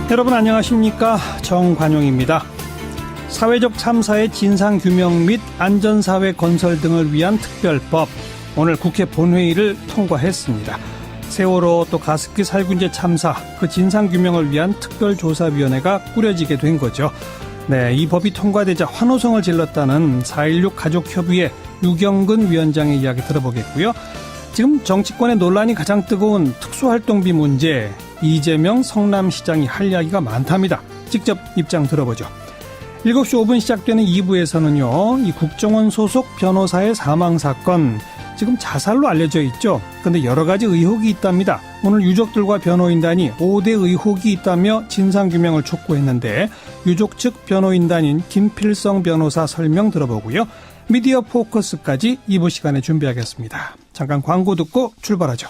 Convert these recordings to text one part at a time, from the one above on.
여러분 안녕하십니까? 정관용입니다. 사회적 참사의 진상규명 및 안전사회 건설 등을 위한 특별법, 오늘 국회 본회의를 통과했습니다. 세월호 또 가습기 살균제 참사, 그 진상규명을 위한 특별조사위원회가 꾸려지게 된 거죠. 네, 이 법이 통과되자 환호성을 질렀다는 4.16 가족협의회 유경근 위원장의 이야기 들어보겠고요. 지금 정치권의 논란이 가장 뜨거운 특수활동비 문제, 이재명 성남시장이 할 이야기가 많답니다. 직접 입장 들어보죠. 7시 5분 시작되는 2부에서는요. 이 국정원 소속 변호사의 사망사건, 지금 자살로 알려져 있죠. 그런데 여러 가지 의혹이 있답니다. 오늘 유족들과 변호인단이 5대 의혹이 있다며 진상규명을 촉구했는데 유족 측 변호인단인 김필성 변호사 설명 들어보고요. 미디어 포커스까지 2부 시간에 준비하겠습니다. 잠깐 광고 듣고 출발하죠.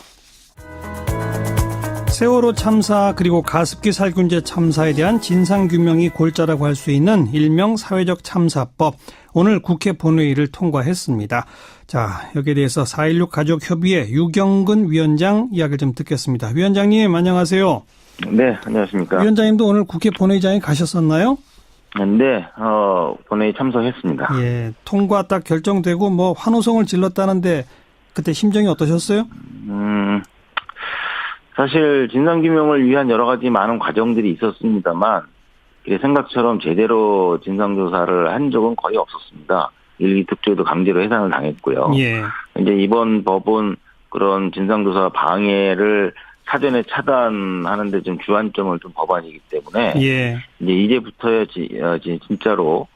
세월호 참사 그리고 가습기 살균제 참사에 대한 진상규명이 골자라고 할 수 있는 일명 사회적 참사법, 오늘 국회 본회의를 통과했습니다. 자, 여기에 대해서 4.16 가족협의회 유경근 위원장 이야기를 좀 듣겠습니다. 위원장님 안녕하세요. 네, 안녕하십니까. 위원장님도 오늘 국회 본회의장에 가셨었나요? 네, 본회의 참석했습니다. 예, 통과 딱 결정되고 뭐 환호성을 질렀다는데 그때 심정이 어떠셨어요? 사실 진상규명을 위한 여러 가지 많은 과정들이 있었습니다만 생각처럼 제대로 진상조사를 한 적은 거의 없었습니다. 일기특조에도 강제로 해산을 당했고요. 예. 이제 이번 법은 그런 진상조사 방해를 사전에 차단하는데 좀 주안점을 둔 법안이기 때문에 예. 이제부터야 진짜로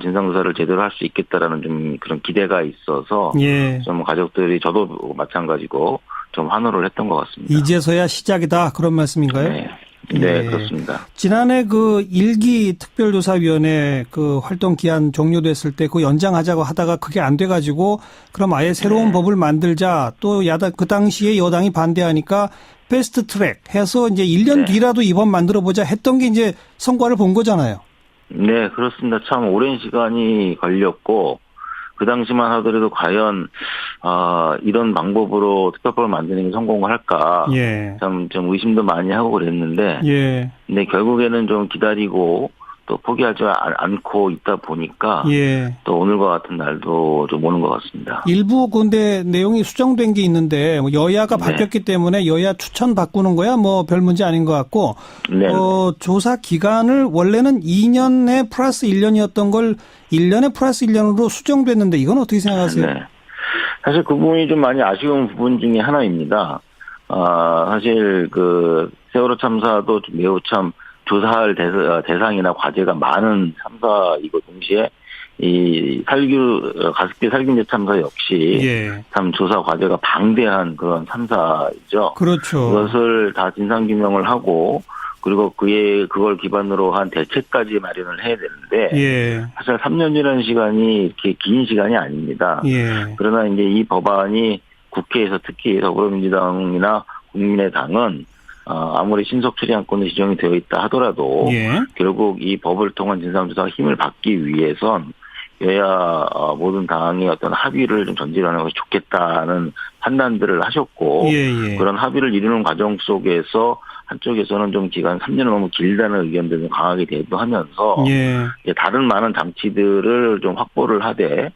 진상조사를 제대로 할 수 있겠다라는 좀 그런 기대가 있어서 예. 좀 가족들이 저도 마찬가지고 좀 환호를 했던 것 같습니다. 이제서야 시작이다 그런 말씀인가요? 네, 예. 그렇습니다. 지난해 그 1기 특별조사위원회 그 활동 기한 종료됐을 때 그 연장하자고 하다가 그게 안 돼가지고 그럼 아예 새로운 법을 만들자, 또 야당 그 당시에 여당이 반대하니까 패스트 트랙 해서 이제 1년 뒤라도 이 법 만들어 보자 했던 게 이제 성과를 본 거잖아요. 네, 그렇습니다. 참 오랜 시간이 걸렸고 그 당시만 하더라도 과연 이런 방법으로 특별법을 만드는 게 성공을 할까? 예. 좀 의심도 많이 하고 그랬는데, 예. 근데 결국에는 좀 기다리고 또 포기하지 않고 있다 보니까 예. 또 오늘과 같은 날도 좀 오는 것 같습니다. 일부 근데 내용이 수정된 게 있는데 여야가 바뀌었기 때문에 여야 추천 바꾸는 거야 뭐 별 문제 아닌 것 같고, 네. 조사 기간을 원래는 2년에 플러스 1년이었던 걸 1년에 플러스 1년으로 수정됐는데 이건 어떻게 생각하세요? 네. 사실 그 부분이 좀 많이 아쉬운 부분 중에 하나입니다. 사실 그 세월호 참사도 매우 참 조사할 대상이나 과제가 많은 참사이고 동시에 이 가습기 살균제 참사 역시 예. 참 조사 과제가 방대한 그런 참사이죠. 그렇죠. 이것을 다 진상규명을 하고 그리고 그걸 기반으로 한 대책까지 마련을 해야 되는데 예. 사실 3년이라는 시간이 이렇게 긴 시간이 아닙니다. 예. 그러나 이제 이 법안이 국회에서 특히 더불어민주당이나 국민의당은 아무리 신속 처리안건이 지정이 되어 있다 하더라도 예. 결국 이 법을 통한 진상조사가 힘을 받기 위해선 여야 모든 당의 어떤 합의를 좀 전제하는 것이 좋겠다는 판단들을 하셨고 예. 그런 합의를 이루는 과정 속에서 한쪽에서는 좀 기간 3년은 너무 길다는 의견들을 강하게 대두하면서 예. 다른 많은 장치들을 좀 확보를 하되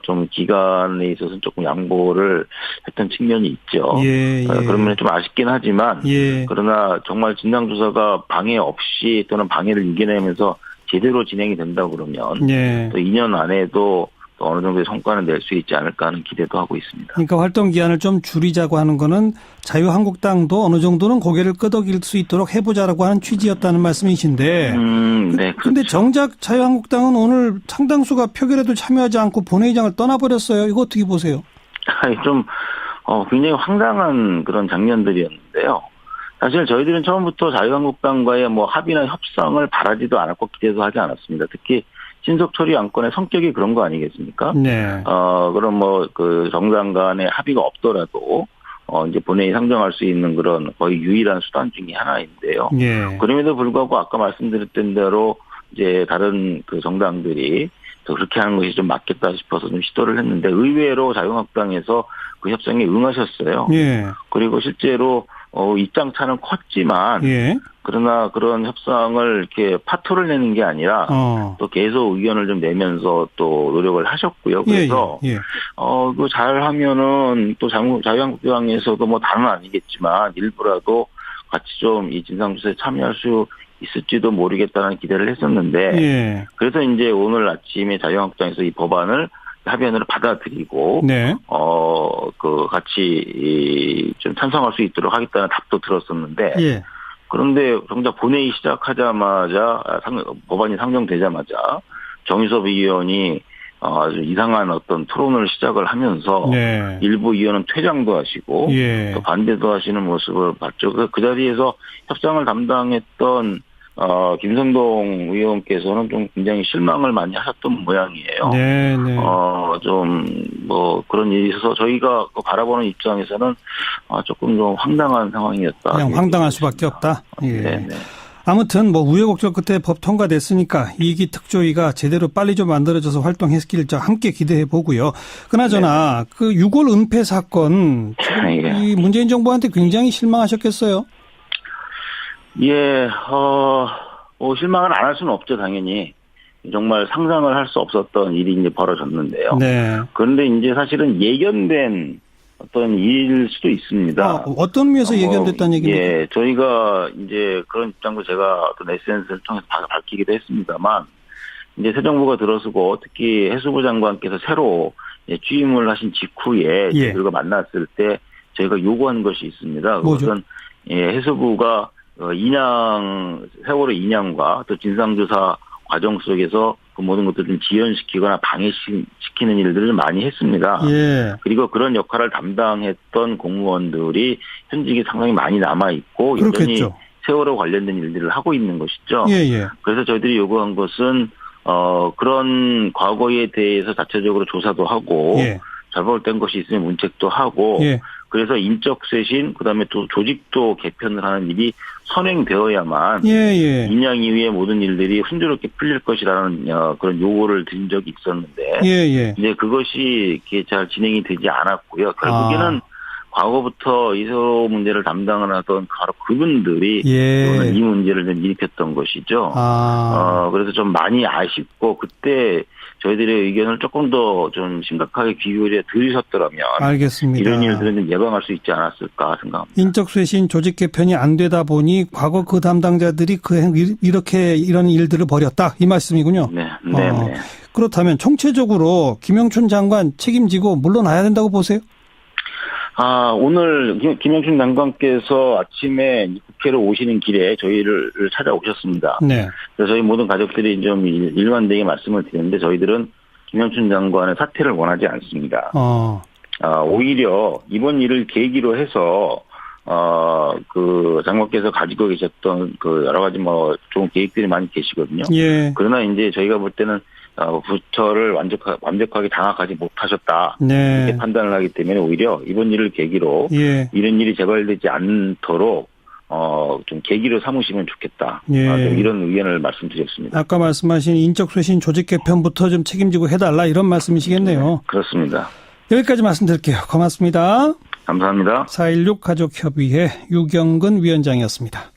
좀 기간에 있어서 조금 양보를 했던 측면이 있죠. 예. 그러면 좀 아쉽긴 하지만 예. 그러나 정말 진상조사가 방해 없이 또는 방해를 이겨내면서 제대로 진행이 된다 그러면 예. 또 2년 안에도 또 어느 정도의 성과는 낼 수 있지 않을까 하는 기대도 하고 있습니다. 그러니까 활동 기한을 좀 줄이자고 하는 거는 자유한국당도 어느 정도는 고개를 끄덕일 수 있도록 해보자라고 하는 취지였다는 말씀이신데. 네. 그런데 정작 자유한국당은 오늘 상당수가 표결에도 참여하지 않고 본회의장을 떠나버렸어요. 이거 어떻게 보세요? 좀 굉장히 황당한 그런 장면들이었는데요. 사실 저희들은 처음부터 자유한국당과의 뭐 합의나 협상을 바라지도 않았고 기대도 하지 않았습니다. 특히 신속 처리 안건의 성격이 그런 거 아니겠습니까? 네. 그럼 뭐 그 정당 간의 합의가 없더라도 이제 본회의 상정할 수 있는 그런 거의 유일한 수단 중에 하나인데요. 예. 그럼에도 불구하고 아까 말씀드렸던 대로 이제 다른 그 정당들이 더 그렇게 하는 것이 좀 맞겠다 싶어서 좀 시도를 했는데 의외로 자유한국당에서 그 협상에 응하셨어요. 예. 그리고 실제로 입장 차는 컸지만 예. 그러나 그런 협상을 이렇게 파토를 내는 게 아니라 또 계속 의견을 좀 내면서 또 노력을 하셨고요. 그래서 그 잘하면은 또 자유한국당에서도 뭐 다는 아니겠지만 일부라도 같이 좀 이 진상조사에 참여할 수 있을지도 모르겠다는 기대를 했었는데 그래서 이제 오늘 아침에 자유한국당에서 이 법안을 합의안으로 받아들이고 같이 좀 찬성할 수 있도록 하겠다는 답도 들었었는데 그런데 정작 본회의 시작하자마자 법안이 상정되자마자 정유섭 의원이 아주 이상한 어떤 토론을 시작을 하면서 일부 의원은 퇴장도 하시고 또 반대도 하시는 모습을 봤죠. 그 자리에서 협상을 담당했던 김선동 의원께서는 좀 굉장히 실망을 많이 하셨던 모양이에요. 좀 뭐 그런 일이 있어서 저희가 바라보는 입장에서는 조금 좀 황당한 상황이었다. 그냥 황당할 수밖에 없다. 아무튼 뭐 우여곡절 끝에 법 통과됐으니까 이기 특조위가 제대로 빨리 좀 만들어져서 활동했길 함께 기대해 보고요. 그나저나 그 6월 은폐 사건 이 문재인 정부한테 굉장히 실망하셨겠어요. 실망을 안 할 수는 없죠, 당연히. 정말 상상을 할 수 없었던 일이 이제 벌어졌는데요. 그런데 이제 사실은 예견된 어떤 일일 수도 있습니다. 어떤 의미에서 예견됐다는 얘기입니까? 저희가 이제 그런 입장도 제가 어떤 SNS를 통해서 밝히기도 했습니다만, 이제 새 정부가 들어서고 특히 해수부 장관께서 새로 취임을 하신 직후에 저희가 만났을 때 저희가 요구한 것이 있습니다. 그것은 해수부가 세월호 인양과 또 진상조사 과정 속에서 그 모든 것들을 좀 지연시키거나 방해시키는 일들을 좀 많이 했습니다. 그리고 그런 역할을 담당했던 공무원들이 현직이 상당히 많이 남아있고 여전히 세월호 관련된 일들을 하고 있는 것이죠. 그래서 저희들이 요구한 것은 그런 과거에 대해서 자체적으로 조사도 하고 잘못된 것이 있으면 문책도 하고 그래서 인적 쇄신 그다음에 또 조직도 개편을 하는 일이 선행되어야만 인양 이후의 모든 일들이 순조롭게 풀릴 것이라는 그런 요구를 드린 적이 있었는데 이제 그것이 이렇게 잘 진행이 되지 않았고요. 결국에는 과거부터 이 세월호 문제를 담당을 하던 바로 그분들이 이 문제를 좀 일으켰던 것이죠. 그래서 좀 많이 아쉽고 그때 저희들의 의견을 조금 더 좀 심각하게 귀 기울여 들으셨더라면 알겠습니다. 이런 일들은 좀 예방할 수 있지 않았을까 생각합니다. 인적 쇄신 조직 개편이 안 되다 보니 과거 그 담당자들이 이런 일들을 벌였다 이 말씀이군요. 네. 그렇다면 총체적으로 김영춘 장관 책임지고 물러나야 된다고 보세요? 오늘 김영춘 장관께서 아침에 국회로 오시는 길에 저희를 찾아오셨습니다. 그래서 저희 모든 가족들이 좀 일관되게 말씀을 드렸는데 저희들은 김영춘 장관의 사퇴를 원하지 않습니다. 오히려 이번 일을 계기로 해서 그 장관께서 가지고 계셨던 그 여러 가지 뭐 좋은 계획들이 많이 계시거든요. 그러나 이제 저희가 볼 때는 부처를 완벽하게 장악하지 못하셨다. 이렇게 판단을 하기 때문에 오히려 이번 일을 계기로 이런 일이 재발되지 않도록 좀 계기로 삼으시면 좋겠다. 이런 의견을 말씀드렸습니다. 아까 말씀하신 인적 쇄신 조직 개편부터 좀 책임지고 해달라 이런 말씀이시겠네요. 그렇습니다. 여기까지 말씀드릴게요. 고맙습니다. 감사합니다. 4.16 가족협의회 유경근 위원장이었습니다.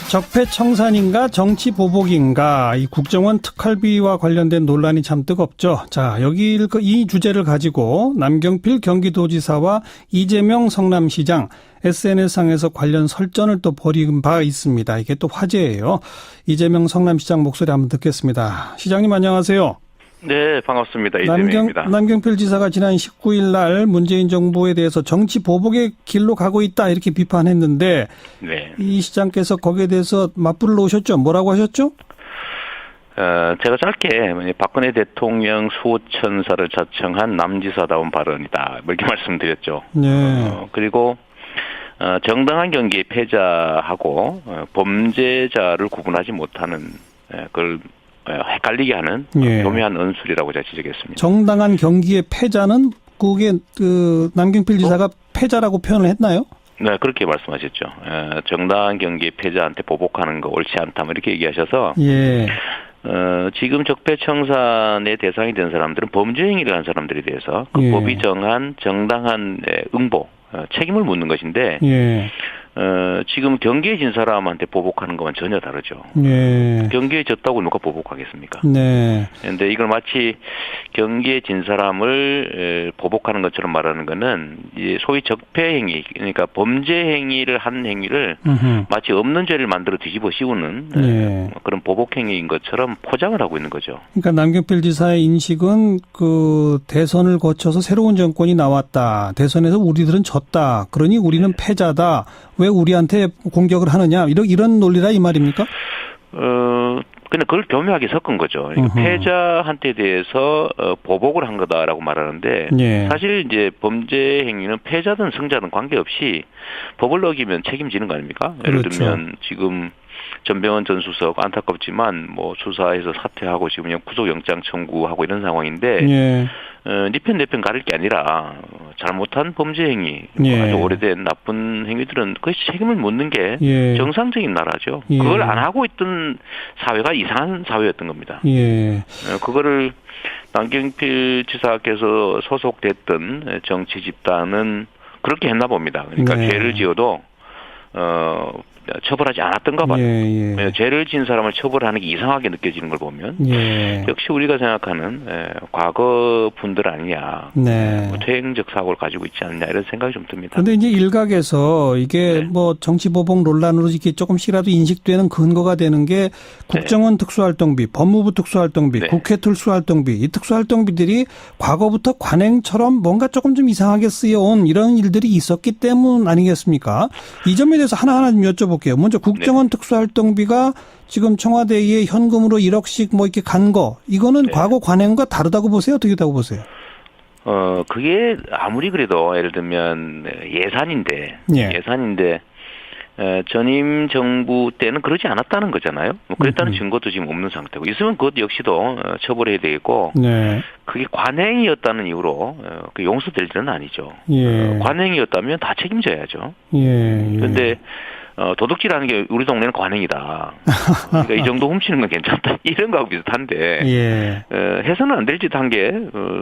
적폐청산인가 정치보복인가 이 국정원 특활비와 관련된 논란이 참 뜨겁죠. 자, 이 주제를 가지고 남경필 경기도지사와 이재명 성남시장 SNS상에서 관련 설전을 또 벌인 바 있습니다. 이게 또 화제예요. 이재명 성남시장 목소리 한번 듣겠습니다. 시장님 안녕하세요. 네, 반갑습니다. 이재명입니다. 남경필 지사가 지난 19일 날 문재인 정부에 대해서 정치 보복의 길로 가고 있다 이렇게 비판했는데 이 시장께서 거기에 대해서 맞불을 놓으셨죠? 뭐라고 하셨죠? 제가 짧게 박근혜 대통령 수호천사를 자청한 남지사다운 발언이다. 이렇게 말씀드렸죠. 그리고 정당한 경기의 패자하고 범죄자를 구분하지 못하는 그걸 헷갈리게 하는 교묘한 언술이라고 제가 지적했습니다. 정당한 경기의 패자는 그게 남경필 지사가 패자라고 표현을 했나요? 네, 그렇게 말씀하셨죠. 정당한 경기의 패자한테 보복하는 거 옳지 않다, 이렇게 얘기하셔서 지금 적폐청산의 대상이 된 사람들은 범죄 행위를 한 사람들에 대해서 그 법이 정한 정당한 응보, 책임을 묻는 것인데 지금 경기에 진 사람한테 보복하는 것은 전혀 다르죠. 예. 경기에 졌다고 누가 보복하겠습니까? 네. 그런데 이걸 마치 경기에 진 사람을 보복하는 것처럼 말하는 것은 소위 적폐 행위, 그러니까 범죄 행위를 한 행위를 마치 없는 죄를 만들어 뒤집어 씌우는 예. 그런 보복 행위인 것처럼 포장을 하고 있는 거죠. 그러니까 남경필 지사의 인식은 그 대선을 거쳐서 새로운 정권이 나왔다. 대선에서 우리들은 졌다. 그러니 우리는 패자다. 왜 우리한테 공격을 하느냐. 이런 논리라 이 말입니까? 근데 그걸 교묘하게 섞은 거죠. 그러니까 패자한테 대해서 보복을 한 거다라고 말하는데 예. 사실 이제 범죄 행위는 패자든 승자든 관계없이 법을 어기면 책임지는 거 아닙니까? 예를 그렇죠. 들면 지금 전병헌 전 수석 안타깝지만 뭐 수사에서 사퇴하고 지금 그냥 구속영장 청구하고 이런 상황인데 예. 네 편 내 편 가릴 게 아니라 잘못한 범죄 행위, 예. 아주 오래된 나쁜 행위들은 그 책임을 묻는 게 예. 정상적인 나라죠. 예. 그걸 안 하고 있던 사회가 이상한 사회였던 겁니다. 예. 그거를 남경필 지사께서 소속됐던 정치 집단은 그렇게 했나 봅니다. 그러니까 네. 죄를 지어도 처벌하지 않았던가 봐요. 예, 예. 죄를 지은 사람을 처벌하는 게 이상하게 느껴지는 걸 보면 예. 역시 우리가 생각하는 과거 분들 아니냐. 네. 퇴행적 사고를 가지고 있지 않냐 이런 생각이 좀 듭니다. 그런데 이제 일각에서 이게 뭐 정치보복 논란으로 이렇게 조금씩이라도 인식되는 근거가 되는 게 국정원 특수활동비, 법무부 특수활동비, 네. 국회 특수활동비, 이 특수활동비들이 과거부터 관행처럼 뭔가 조금 좀 이상하게 쓰여온 이런 일들이 있었기 때문 아니겠습니까? 이 점에 대해서 하나하나 좀 여쭤볼게요. 먼저 국정원 특수활동비가 지금 청와대에 현금으로 1억씩 뭐 이렇게 간 거, 이거는 과거 관행과 다르다고 보세요? 어떻게 다고 보세요? 그게 아무리 그래도 예를 들면 예산인데 전임 정부 때는 그러지 않았다는 거잖아요. 뭐 그랬다는 증거도 지금 없는 상태고 있으면 그것 역시도 처벌해야 되겠고 네. 그게 관행이었다는 이유로 용서될 일은 아니죠. 예. 관행이었다면 다 책임져야죠. 예. 그런데 도둑질하는 게 우리 동네는 관행이다. 그러니까 이 정도 훔치는 건 괜찮다. 이런 거하고 비슷한데 예. 해서는 안 될 짓 한 게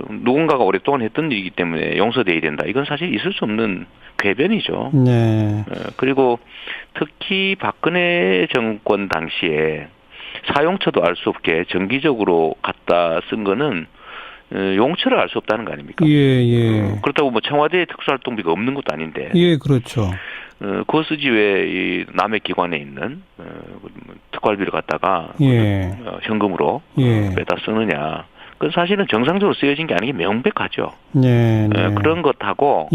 누군가가 오랫동안 했던 일이기 때문에 용서돼야 된다. 이건 사실 있을 수 없는 궤변이죠. 네. 그리고 특히 박근혜 정권 당시에 사용처도 알 수 없게 정기적으로 갖다 쓴 거는 용처를 알 수 없다는 거 아닙니까? 예. 그렇다고 뭐 청와대 특수활동비가 없는 것도 아닌데. 예, 그렇죠. 그거 쓰지 왜 이 남의 기관에 있는 특활비를 갖다가 현금으로 빼다 쓰느냐. 그건 사실은 정상적으로 쓰여진 게 아닌 게 명백하죠. 네. 그런 것하고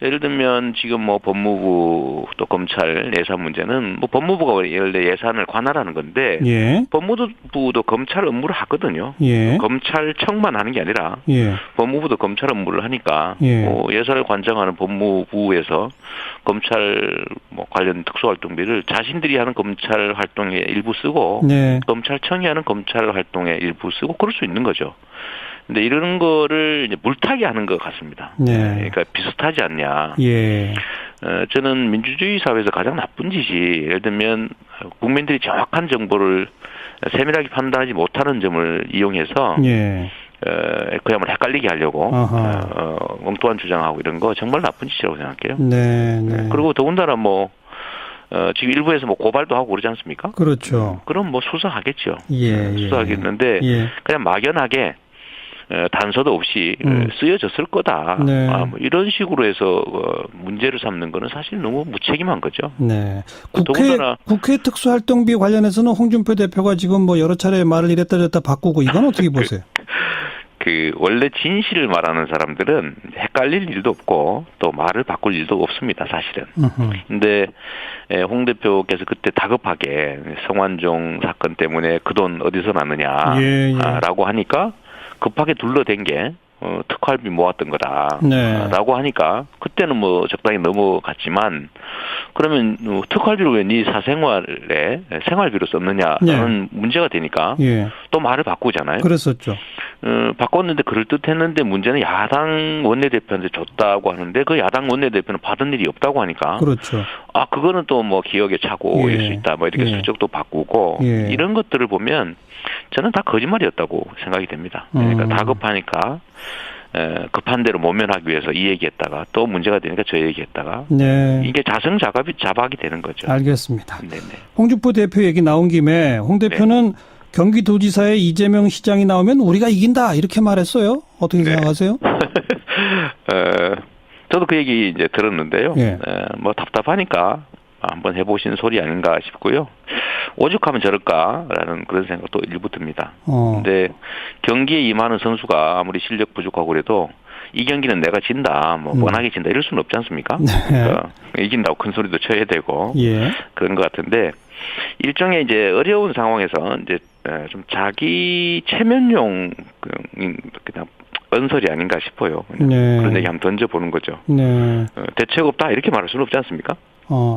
예를 들면 지금 뭐 법무부 또 검찰 예산 문제는 뭐 법무부가 원래 예산을 관할하는 건데 법무부도 검찰 업무를 하거든요. 검찰청만 하는 게 아니라 법무부도 검찰 업무를 하니까 뭐 예산을 관장하는 법무부에서 검찰 뭐 관련 특수활동비를 자신들이 하는 검찰 활동에 일부 쓰고 검찰청이 하는 검찰 활동에 일부 쓰고 그럴 수 있는 거죠. 근데 이런 거를 이제 물타기 하는 것 같습니다. 그러니까 비슷하지 않냐. 저는 민주주의 사회에서 가장 나쁜 짓이 예를 들면 국민들이 정확한 정보를 세밀하게 판단하지 못하는 점을 이용해서 그야말로 헷갈리게 하려고 엉뚱한 주장하고 이런 거 정말 나쁜 짓이라고 생각해요. 그리고 더군다나 뭐 지금 일부에서 뭐 고발도 하고 그러지 않습니까? 그렇죠. 그럼 뭐 수사하겠죠. 수사하겠는데 그냥 막연하게 단서도 없이 쓰여졌을 거다. 뭐 이런 식으로 해서 문제를 삼는 거는 사실 너무 무책임한 거죠. 국회 특수활동비 관련해서는 홍준표 대표가 지금 뭐 여러 차례 말을 이랬다 저랬다 바꾸고 이건 어떻게 보세요? 원래 진실을 말하는 사람들은 헷갈릴 일도 없고 또 말을 바꿀 일도 없습니다, 사실은. 근데 홍 대표께서 그때 다급하게 성완종 사건 때문에 그 돈 어디서 났느냐라고 하니까 급하게 둘러댄 게 특활비 모았던 거다라고 하니까 그때는 뭐 적당히 넘어갔지만 그러면 특활비를 왜 네 사생활에 생활비로 썼느냐라는 문제가 되니까 또 말을 바꾸잖아요. 그랬었죠. 바꿨는데 그럴듯했는데 문제는 야당 원내대표한테 줬다고 하는데 그 야당 원내대표는 받은 일이 없다고 하니까 그렇죠. 그거는 또 뭐 기억의 착오일 수 있다. 뭐 이렇게 슬쩍도 바꾸고 이런 것들을 보면 저는 다 거짓말이었다고 생각이 됩니다. 그러니까 다급하니까 급한 대로 모면하기 위해서 이 얘기했다가 또 문제가 되니까 저 얘기했다가 네. 이게 자박이 되는 거죠. 알겠습니다. 네네. 홍준표 대표 얘기 나온 김에 홍 대표는 경기도지사에 이재명 시장이 나오면 우리가 이긴다 이렇게 말했어요. 어떻게 생각하세요? 저도 그 얘기 이제 들었는데요. 예. 뭐 답답하니까 한번 해보신 소리 아닌가 싶고요. 오죽하면 저럴까라는 그런 생각도 일부 듭니다. 근데 경기에 임하는 선수가 아무리 실력 부족하고 그래도 이 경기는 내가 진다, 뭐 뻔하게 진다 이럴 수는 없지 않습니까? 네. 그러니까 이긴다고 큰 소리도 쳐야 되고 예. 그런 것 같은데 일종의 이제 어려운 상황에서 이제 좀 자기 체면용 그냥 언설이 아닌가 싶어요. 네. 그런 얘기 한번 던져보는 거죠. 네. 대책 없다 이렇게 말할 수는 없지 않습니까?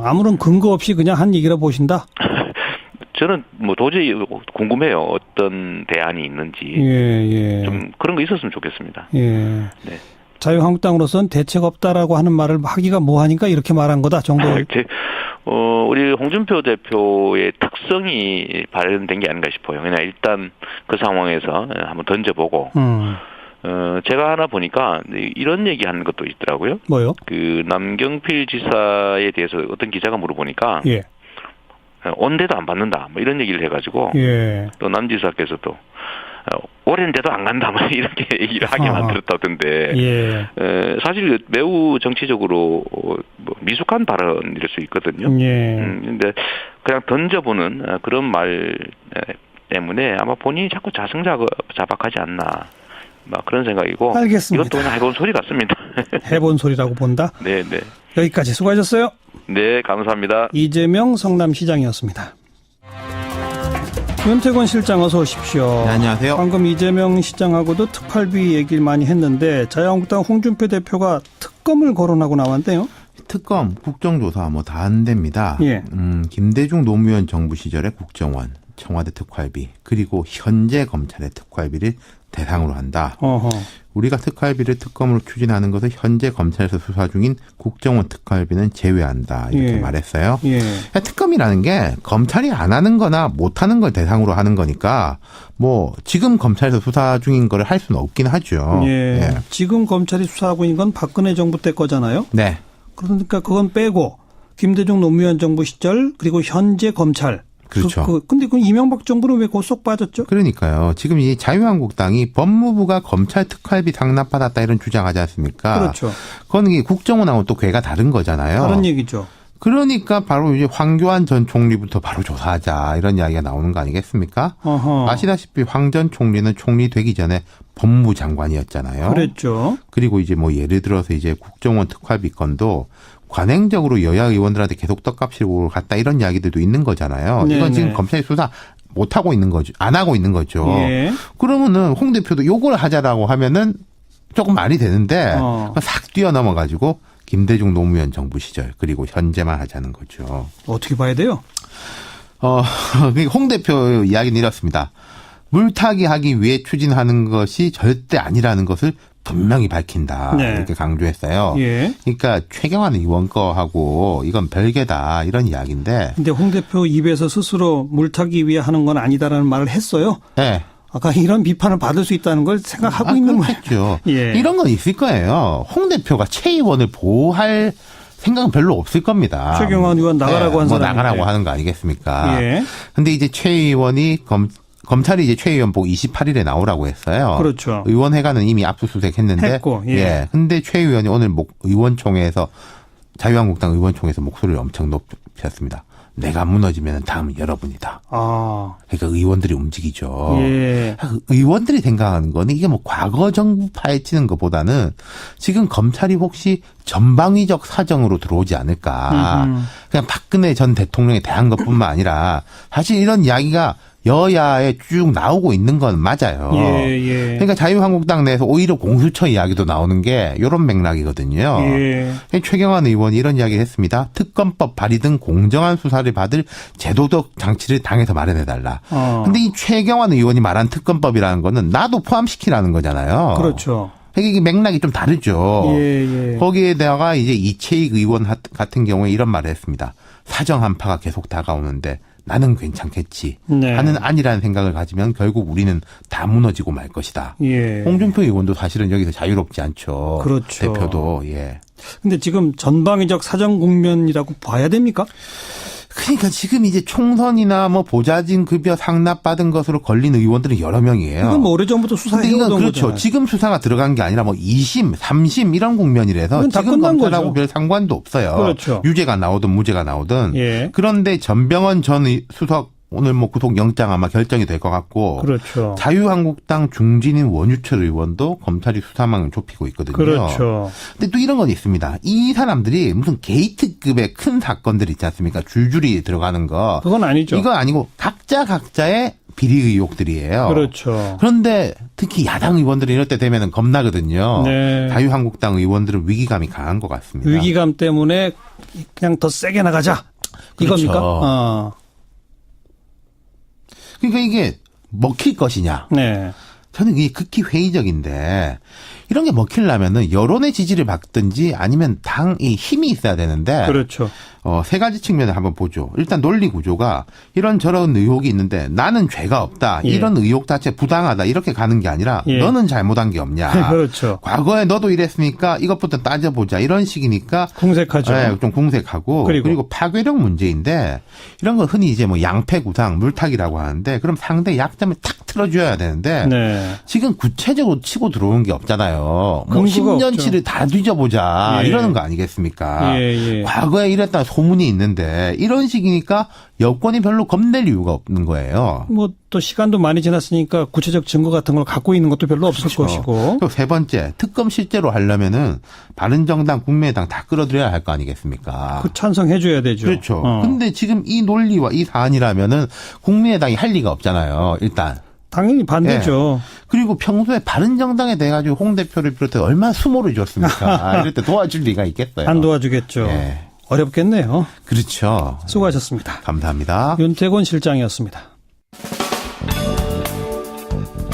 아무런 근거 없이 그냥 한 얘기라 보신다? 저는 뭐 도저히 궁금해요. 어떤 대안이 있는지. 예. 좀 그런 거 있었으면 좋겠습니다. 예. 네. 자유한국당으로서는 대책 없다라고 하는 말을 하기가 뭐하니까 이렇게 말한 거다 정도. 우리 홍준표 대표의 특성이 발현된 게 아닌가 싶어요. 그냥 일단 그 상황에서 한번 던져보고. 제가 하나 보니까 이런 얘기 하는 것도 있더라고요. 뭐요? 그 남경필 지사에 대해서 어떤 기자가 물어보니까. 예. 온데도 안 받는다. 뭐 이런 얘기를 해가지고. 예. 또 남 지사께서도 오랜데도 안 간다. 뭐 이렇게 얘기를 하게 만들었다던데. 예. 사실 매우 정치적으로 뭐 미숙한 발언일 수 있거든요. 예. 근데 그냥 던져보는 그런 말 때문에 아마 본인이 자꾸 자박하지 않나. 막 그런 생각이고. 알겠습니다. 이것도 그냥 해본 소리 같습니다. 해본 소리라고 본다? 네. 여기까지 수고하셨어요. 네, 감사합니다. 이재명 성남시장이었습니다. 윤태권 실장 어서 오십시오. 네, 안녕하세요. 방금 이재명 시장하고도 특활비 얘기를 많이 했는데 자유한국당 홍준표 대표가 특검을 거론하고 나왔네요. 특검, 국정조사 뭐 다 안 됩니다. 예. 김대중 노무현 정부 시절의 국정원, 청와대 특활비, 그리고 현재 검찰의 특활비를 대상으로 한다. 어허. 우리가 특활비를 특검으로 추진하는 것을 현재 검찰에서 수사 중인 국정원 특활비는 제외한다. 이렇게 말했어요. 예. 특검이라는 게 검찰이 안 하는 거나 못 하는 걸 대상으로 하는 거니까 뭐 지금 검찰에서 수사 중인 거를 할 수는 없긴 하죠. 예. 지금 검찰이 수사하고 있는 건 박근혜 정부 때 거잖아요. 네. 그러니까 그건 빼고 김대중 노무현 정부 시절 그리고 현재 검찰. 그렇죠. 근데 그 이명박 정부는 왜 고속 빠졌죠? 그러니까요. 지금 이 자유한국당이 법무부가 검찰 특활비 상납받았다 이런 주장하지 않습니까? 그렇죠. 그건 이게 국정원하고 또 괴가 다른 거잖아요. 다른 얘기죠. 그러니까 바로 이제 황교안 전 총리부터 바로 조사하자 이런 이야기가 나오는 거 아니겠습니까? 어허. 아시다시피 황 전 총리는 총리 되기 전에 법무부 장관이었잖아요. 그랬죠. 그리고 이제 뭐 예를 들어서 이제 국정원 특활비 건도 관행적으로 여야 의원들한테 계속 떡값으로 갔다 이런 이야기들도 있는 거잖아요. 네네. 이건 지금 검찰이 수사 못 하고 있는 거죠. 안 하고 있는 거죠. 예. 그러면은 홍 대표도 요걸 하자라고 하면은 조금 말이 되는데 싹 뛰어넘어 가지고 김대중 노무현 정부 시절 그리고 현재만 하자는 거죠. 어떻게 봐야 돼요? 홍 대표 이야기는 이렇습니다. 물타기 하기 위해 추진하는 것이 절대 아니라는 것을 분명히 밝힌다. 네. 이렇게 강조했어요. 예. 그러니까 최경환 의원 거하고 이건 별개다 이런 이야기인데. 근데 홍 대표 입에서 스스로 물타기 위해 하는 건 아니다라는 말을 했어요. 네. 아까 이런 비판을 받을 수 있다는 걸 생각하고 있는 거죠. 예. 이런 건 있을 거예요. 홍 대표가 최 의원을 보호할 생각은 별로 없을 겁니다. 최경환 의원 나가라고 한 사람. 나가라고 하는 거 아니겠습니까? 예. 근데 이제 최 의원이 검찰이 이제 최 의원 보고 28일에 나오라고 했어요. 그렇죠. 의원회관은 이미 압수수색 했는데. 했고, 예. 근데 최 의원이 오늘 의원총회에서 자유한국당 의원총회에서 목소리를 엄청 높였습니다. 내가 무너지면 다음은 여러분이다. 그러니까 의원들이 움직이죠. 예. 의원들이 생각하는 거는 이게 뭐 과거 정부 파헤치는 것보다는 지금 검찰이 혹시 전방위적 사정으로 들어오지 않을까. 그냥 박근혜 전 대통령에 대한 것뿐만 아니라 사실 이런 이야기가 여야에 쭉 나오고 있는 건 맞아요. 예. 그러니까 자유한국당 내에서 오히려 공수처 이야기도 나오는 게 이런 맥락이거든요. 예. 최경환 의원이 이런 이야기를 했습니다. 특검법 발의 등 공정한 수사를 받을 제도적 장치를 당에서 마련해달라. 근데 이 최경환 의원이 말한 특검법이라는 거는 나도 포함시키라는 거잖아요. 그렇죠. 이게 맥락이 좀 다르죠. 예. 거기에다가 이제 이채익 의원 같은 경우에 이런 말을 했습니다. 사정 한파가 계속 다가오는데 나는 괜찮겠지 네. 하는 안이라는 생각을 가지면 결국 우리는 다 무너지고 말 것이다. 예. 홍준표 의원도 사실은 여기서 자유롭지 않죠. 그렇죠. 대표도. 예. 근데 지금 전방위적 사정 국면이라고 봐야 됩니까? 그러니까 지금 이제 총선이나 뭐 보좌진 급여 상납받은 것으로 걸린 의원들은 여러 명이에요. 이건 뭐 오래전부터 수사해오던 거잖아요. 그렇죠. 지금 수사가 들어간 게 아니라 뭐 2심, 3심 이런 국면이라서 지금 검찰하고 거죠. 별 상관도 없어요. 그렇죠. 유죄가 나오든 무죄가 나오든. 예. 그런데 전병헌 전 수석 오늘 뭐 구속영장 아마 결정이 될 것 같고. 그렇죠. 자유한국당 중진인 원유철 의원도 검찰이 수사망을 좁히고 있거든요. 그렇죠. 근데 또 이런 건 있습니다. 이 사람들이 무슨 게이트급의 큰 사건들 있지 않습니까? 줄줄이 들어가는 거. 그건 아니죠. 이거 아니고 각자의 비리 의혹들이에요. 그렇죠. 그런데 특히 야당 의원들이 이럴 때 되면은 겁나거든요. 네. 자유한국당 의원들은 위기감이 강한 것 같습니다. 위기감 때문에 그냥 더 세게 나가자. 그렇죠. 이겁니까? 그러니까 이게 먹힐 것이냐. 네. 저는 이게 극히 회의적인데 이런 게 먹히려면은 여론의 지지를 받든지 아니면 당이 힘이 있어야 되는데. 그렇죠. 세 가지 측면을 한번 보죠. 일단 논리 구조가 이런저런 의혹이 있는데 나는 죄가 없다. 예. 이런 의혹 자체 부당하다. 이렇게 가는 게 아니라 예. 너는 잘못한 게 없냐. 그렇죠. 과거에 너도 이랬으니까 이것부터 따져보자. 이런 식이니까. 궁색하죠. 네, 좀 궁색하고. 그리고 파괴력 문제인데 이런 거 흔히 이제 뭐 양패구상, 물타기라고 하는데 그럼 상대 약점을 탁 틀어줘야 되는데 네. 지금 구체적으로 치고 들어오는 게 없잖아요. 뭐 근거가 10년치를 다 뒤져보자. 예. 이러는 거 아니겠습니까? 예. 과거에 이랬다 소문이 있는데 이런 식이니까 여권이 별로 겁낼 이유가 없는 거예요. 뭐 또 시간도 많이 지났으니까 구체적 증거 같은 걸 갖고 있는 것도 별로 없을 그렇죠. 것이고. 또 세 번째, 특검 실제로 하려면은 바른정당, 국민의당 다 끌어들여야 할 거 아니겠습니까? 그 찬성해 줘야 되죠. 그렇죠. 근데 지금 이 논리와 이 사안이라면은 국민의당이 할 리가 없잖아요. 일단. 당연히 반대죠. 예. 그리고 평소에 바른정당에 대해 가지고 홍 대표를 비롯해 얼마나 수모를 줬습니까? 이럴 때 도와줄 리가 있겠어요. 안 도와주겠죠. 예. 어렵겠네요. 그렇죠. 수고하셨습니다. 감사합니다. 윤태곤 실장이었습니다.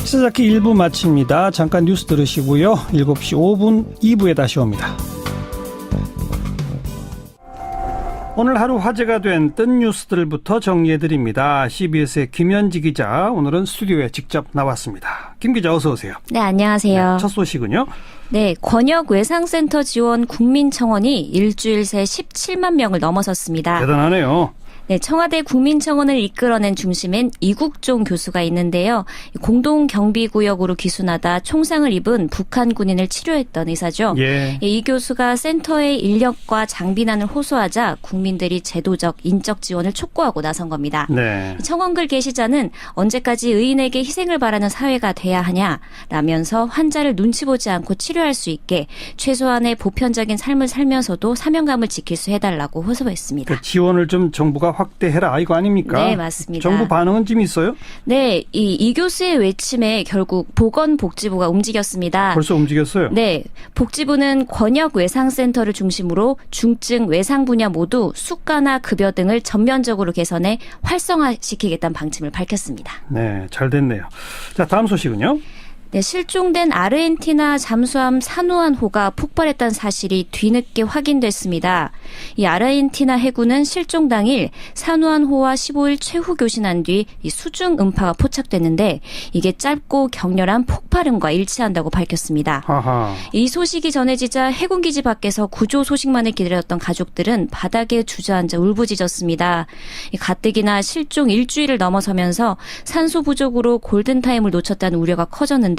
시사잡기 1부 마칩니다. 잠깐 뉴스 들으시고요. 7시 5분 2부에 다시 옵니다. 오늘 하루 화제가 된 뜬 뉴스들부터 정리해드립니다. CBS의 김현지 기자, 오늘은 스튜디오에 직접 나왔습니다. 김 기자 어서 오세요. 네, 안녕하세요. 네, 첫 소식은요? 네, 권역 외상센터 지원 국민청원이 일주일 새 17만 명을 넘어섰습니다. 대단하네요. 네, 청와대 국민청원을 이끌어낸 중심엔 이국종 교수가 있는데요. 공동경비구역으로 귀순하다 총상을 입은 북한 군인을 치료했던 의사죠. 예. 이 교수가 센터의 인력과 장비난을 호소하자 국민들이 제도적, 인적 지원을 촉구하고 나선 겁니다. 네. 청원글 게시자는 언제까지 의인에게 희생을 바라는 사회가 돼야 하냐라면서 환자를 눈치 보지 않고 치료할 수 있게 최소한의 보편적인 삶을 살면서도 사명감을 지킬 수 해달라고 호소했습니다. 그 지원을 좀 정부가 확대해라 이거 아닙니까? 네, 맞습니다. 정부 반응은 좀 있어요? 네, 이 교수의 외침에 결국 보건복지부가 움직였습니다. 벌써 움직였어요? 네, 복지부는 권역 외상센터를 중심으로 중증 외상 분야 모두 수가나 급여 등을 전면적으로 개선해 활성화시키겠다는 방침을 밝혔습니다. 네, 잘 됐네요. 자, 다음 소식은요? 네, 실종된 아르헨티나 잠수함 사누안호가 폭발했다는 사실이 뒤늦게 확인됐습니다. 이 아르헨티나 해군은 실종 당일 사누안호와 15일 최후 교신한 뒤 이 수중 음파가 포착됐는데 이게 짧고 격렬한 폭발음과 일치한다고 밝혔습니다. 아하. 이 소식이 전해지자 해군기지 밖에서 구조 소식만을 기다렸던 가족들은 바닥에 주저앉아 울부짖었습니다. 이 가뜩이나 실종 일주일을 넘어서면서 산소 부족으로 골든타임을 놓쳤다는 우려가 커졌는데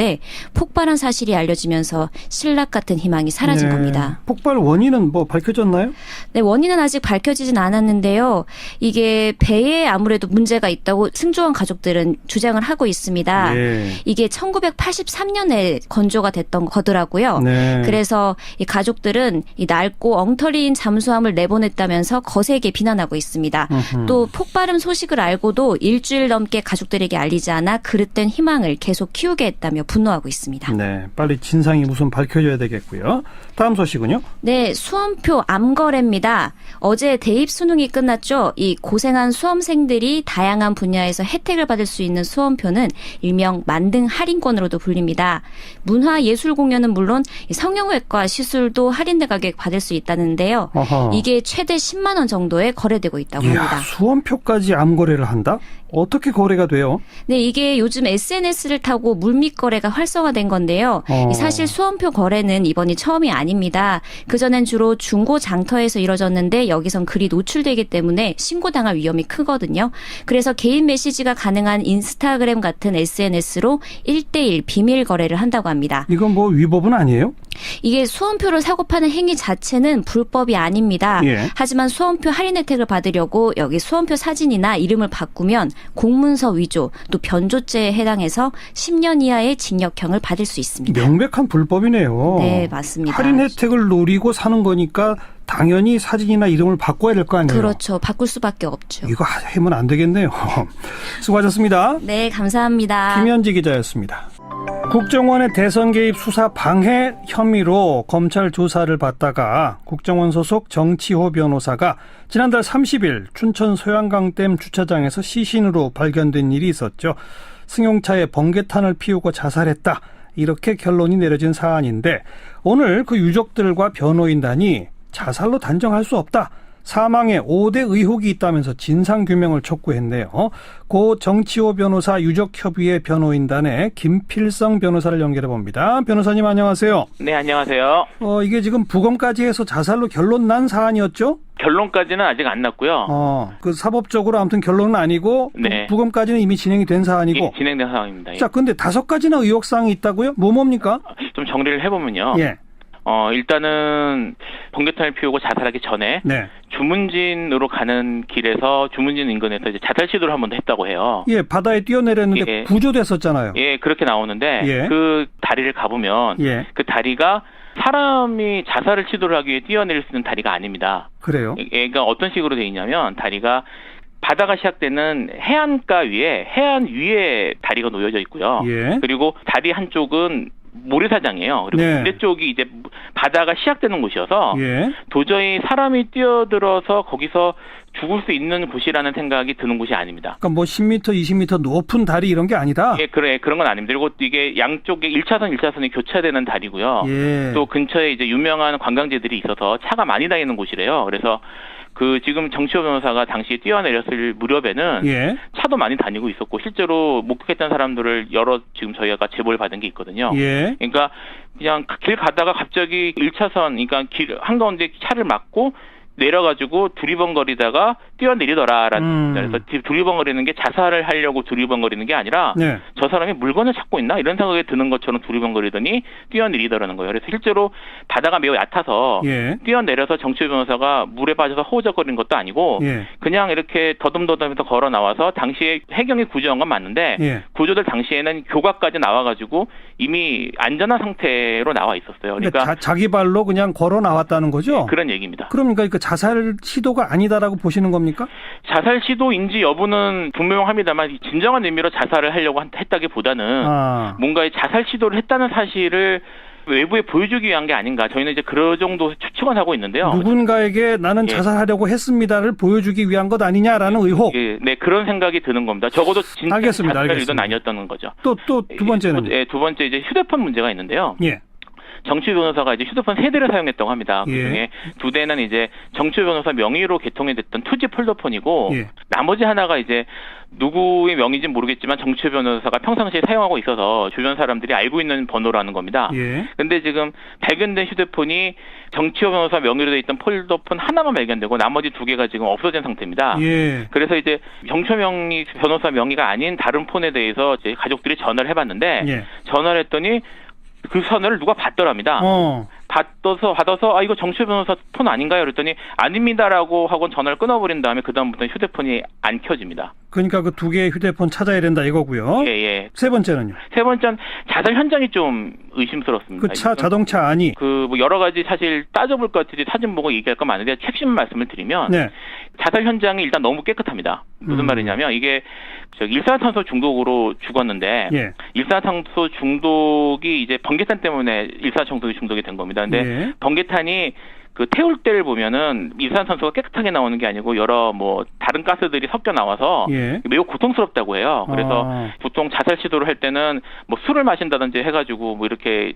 폭발한 사실이 알려지면서 신락 같은 희망이 사라진 겁니다. 폭발 원인은 뭐 밝혀졌나요? 네, 원인은 아직 밝혀지진 않았는데요. 이게 배에 아무래도 문제가 있다고 승조원 가족들은 주장을 하고 있습니다. 예. 이게 1983년에 건조가 됐던 거더라고요. 네. 그래서 이 가족들은 이 낡고 엉터리인 잠수함을 내보냈다면서 거세게 비난하고 있습니다. 또 폭발음 소식을 알고도 일주일 넘게 가족들에게 알리지 않아 그릇된 희망을 계속 키우게 했다며 분노하고 있습니다. 네, 빨리 진상이 무슨 밝혀져야 되겠고요. 다음 소식은요? 네, 수험표 암거래입니다. 어제 대입 수능이 끝났죠. 이 고생한 수험생들이 다양한 분야에서 혜택을 받을 수 있는 수험표는 일명 만등 할인권으로도 불립니다. 문화 예술 공연은 물론 성형외과 시술도 할인된 가격 받을 수 있다는데요. 어허. 이게 최대 10만 원 정도에 거래되고 있다고 합니다. 수험표까지 암거래를 한다? 어떻게 거래가 돼요? 네, 이게 요즘 SNS를 타고 물밑 거래가 활성화된 건데요. 사실 수험표 거래는 이번이 처음이 아닙니다. 그전엔 주로 중고 장터에서 이뤄졌는데 여기선 글이 노출되기 때문에 신고당할 위험이 크거든요. 그래서 개인 메시지가 가능한 인스타그램 같은 SNS로 1대1 비밀 거래를 한다고 합니다. 이건 뭐 위법은 아니에요? 이게 수험표를 사고 파는 행위 자체는 불법이 아닙니다. 예. 하지만 수험표 할인 혜택을 받으려고 여기 수험표 사진이나 이름을 바꾸면 공문서 위조 또 변조죄에 해당해서 10년 이하의 징역형을 받을 수 있습니다. 명백한 불법이네요. 네, 맞습니다. 할인 혜택을 노리고 사는 거니까 당연히 사진이나 이름을 바꿔야 될 거 아니에요? 그렇죠. 바꿀 수밖에 없죠. 이거 하면 안 되겠네요. 수고하셨습니다. 네, 감사합니다. 김현지 기자였습니다. 국정원의 대선 개입 수사 방해 혐의로 검찰 조사를 받다가 국정원 소속 정치호 변호사가 지난달 30일 춘천 소양강댐 주차장에서 시신으로 발견된 일이 있었죠. 승용차에 번개탄을 피우고 자살했다. 이렇게 결론이 내려진 사안인데 오늘 그 유족들과 변호인단이 자살로 단정할 수 없다. 사망에 5대 의혹이 있다면서 진상규명을 촉구했네요. 고 정치호 변호사 유족협의회 변호인단의 김필성 변호사를 연결해봅니다. 변호사님 안녕하세요. 네, 안녕하세요. 이게 지금 부검까지 해서 자살로 결론 난 사안이었죠? 결론까지는 아직 안 났고요. 그 사법적으로 아무튼 결론은 아니고 네. 부검까지는 이미 진행이 된 사안이고. 예, 진행된 상황입니다. 자, 근데 5가지나 의혹사항이 있다고요? 뭡니까? 좀 정리를 해보면요. 예. 일단은 번개탄을 피우고 자살하기 전에 네. 주문진으로 가는 길에서 주문진 인근에서 이제 자살 시도를 한 번 더 했다고 해요. 예, 바다에 뛰어내렸는데 예. 구조됐었잖아요. 예, 그렇게 나오는데 예. 그 다리를 가보면 예. 그 다리가 사람이 자살을 시도를 하기 위해 뛰어내릴 수 있는 다리가 아닙니다. 그래요? 그러니까 어떤 식으로 돼 있냐면 다리가 바다가 시작되는 해안가 위에 해안 위에 다리가 놓여져 있고요. 예. 그리고 다리 한쪽은 모래사장이에요. 그리고 네. 반대쪽이 이제 바다가 시작되는 곳이어서 예. 도저히 사람이 뛰어들어서 거기서 죽을 수 있는 곳이라는 생각이 드는 곳이 아닙니다. 그러니까 뭐 10m, 20m 높은 다리 이런 게 아니다? 예, 그런 건 아닙니다. 그리고 이게 양쪽에 1차선이 교차되는 다리고요. 예. 또 근처에 이제 유명한 관광지들이 있어서 차가 많이 다니는 곳이래요. 그래서 지금 정치호 변호사가 당시에 뛰어내렸을 무렵에는 예. 차도 많이 다니고 있었고 실제로 목격했던 사람들을 지금 저희가 제보를 받은 게 있거든요. 예. 그러니까 그냥 길 가다가 갑자기 1차선, 그러니까 길 한가운데 차를 막고 내려가지고 두리번거리다가 뛰어내리더라라는 그래서 두리번거리는 게 자살을 하려고 두리번거리는 게 아니라 네. 저 사람이 물건을 찾고 있나 이런 생각이 드는 것처럼 두리번거리더니 뛰어내리더라는 거예요. 그래서 실제로 바다가 매우 얕아서 예. 뛰어내려서 정치호 변호사가 물에 빠져서 허우적거리는 것도 아니고 예. 그냥 이렇게 더듬더듬해서 걸어 나와서 당시에 해경이 구조한 건 맞는데 예. 구조들 당시에는 교각까지 나와가지고 이미 안전한 상태로 나와 있었어요. 그러니까 자기 발로 그냥 걸어 나왔다는 거죠? 그런 얘기입니다. 그러니까 자살 시도가 아니다라고 보시는 겁니까? 자살 시도인지 여부는 분명합니다만 진정한 의미로 자살을 하려고 했다기보다는 뭔가 자살 시도를 했다는 사실을 외부에 보여주기 위한 게 아닌가. 저희는 이제 그 정도 추측은 하고 있는데요. 누군가에게 나는 자살하려고 했습니다를 보여주기 위한 것 아니냐라는 의혹. 네, 그런 생각이 드는 겁니다. 적어도 진짜 자살 의도는 아니었다는 거죠. 또 두 번째는? 두 번째 이제 휴대폰 문제가 있는데요. 예. 정치호 변호사가 이제 휴대폰 3대를 사용했다고 합니다. 그중에 2대는 이제 정치호 변호사 명의로 개통이 됐던 2G 폴더폰이고 나머지 하나가 이제 누구의 명의인지는 모르겠지만 정치호 변호사가 평상시에 사용하고 있어서 주변 사람들이 알고 있는 번호라는 겁니다. 근데 지금 발견된 휴대폰이 정치호 변호사 명의로 돼 있던 폴더폰 하나만 발견되고 나머지 2개가 지금 없어진 상태입니다. 그래서 이제 정치호 변호사 명의가 아닌 다른 폰에 대해서 이제 가족들이 전화를 해봤는데 전화를 했더니 그 선을 누가 봤더랍니다. 받아서 이거 정치호 변호사 폰 아닌가요? 그랬더니 아닙니다라고 하고 전화를 끊어버린 다음에 그다음부터는 휴대폰이 안 켜집니다. 그러니까 그 두 개의 휴대폰 찾아야 된다 이거고요. 예. 세 번째는요? 세 번째는 자살 현장이 좀 의심스럽습니다. 그 자동차 안이 뭐 여러 가지 사실 따져볼 것 같은데 사진 보고 얘기할 건 많은데 핵심 말씀을 드리면 네. 자살 현장이 일단 너무 깨끗합니다. 무슨 말이냐면 이게 일산화탄소 중독으로 죽었는데 예. 일산화탄소 중독이 이제 번개탄 때문에 일산화탄소 중독이 된 겁니다. 근데 예. 번개탄이 그 태울 때를 보면은 일산화탄소가 깨끗하게 나오는 게 아니고 여러 뭐 다른 가스들이 섞여 나와서 예. 매우 고통스럽다고 해요. 그래서 보통 자살 시도를 할 때는 뭐 술을 마신다든지 해가지고 뭐 이렇게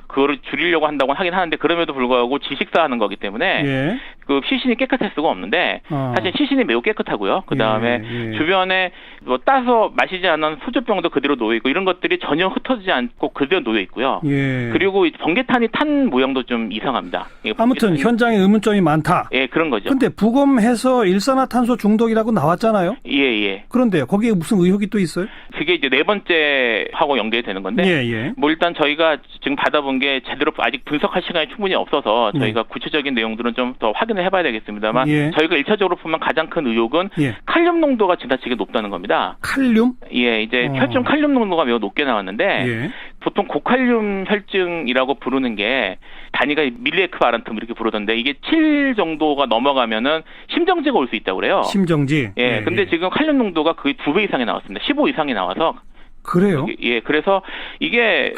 그거를 줄이려고 한다고 하긴 하는데 그럼에도 불구하고 지식사하는 거기 때문에 예. 그 시신이 깨끗할 수가 없는데 사실 시신이 매우 깨끗하고요. 그 다음에 예. 주변에 뭐 따서 마시지 않은 수조병도 그대로 놓여 있고 이런 것들이 전혀 흩어지지 않고 그대로 놓여 있고요. 예. 그리고 번개탄이 탄 모양도 좀 이상합니다. 아무튼 현장에 의문점이 많다. 예, 그런 거죠. 근데 부검해서 일산화탄소 중독이라고 나왔잖아요. 예. 그런데요, 거기에 무슨 의혹이 또 있어요? 그게 이제 네 번째 하고 연결이 되는 건데, 예. 뭐 일단 저희가 지금 받아본 게 제대로 아직 분석할 시간이 충분히 없어서 저희가 구체적인 내용들은 좀 더 확인을 해봐야 되겠습니다만, 저희가 1차적으로 보면 가장 큰 의혹은 칼륨 농도가 지나치게 높다는 겁니다. 칼륨? 예, 이제 혈중 칼륨 농도가 매우 높게 나왔는데, 보통 고칼륨 혈증이라고 부르는 게 단위가 밀리에크바란텀 이렇게 부르던데 이게 7 정도가 넘어가면은 심정지가 올 수 있다고 그래요. 심정지. 예. 근데 지금 칼륨 농도가 거의 2배 이상이 나왔습니다. 15 이상이 나와서. 그래요? 예. 그래서 이게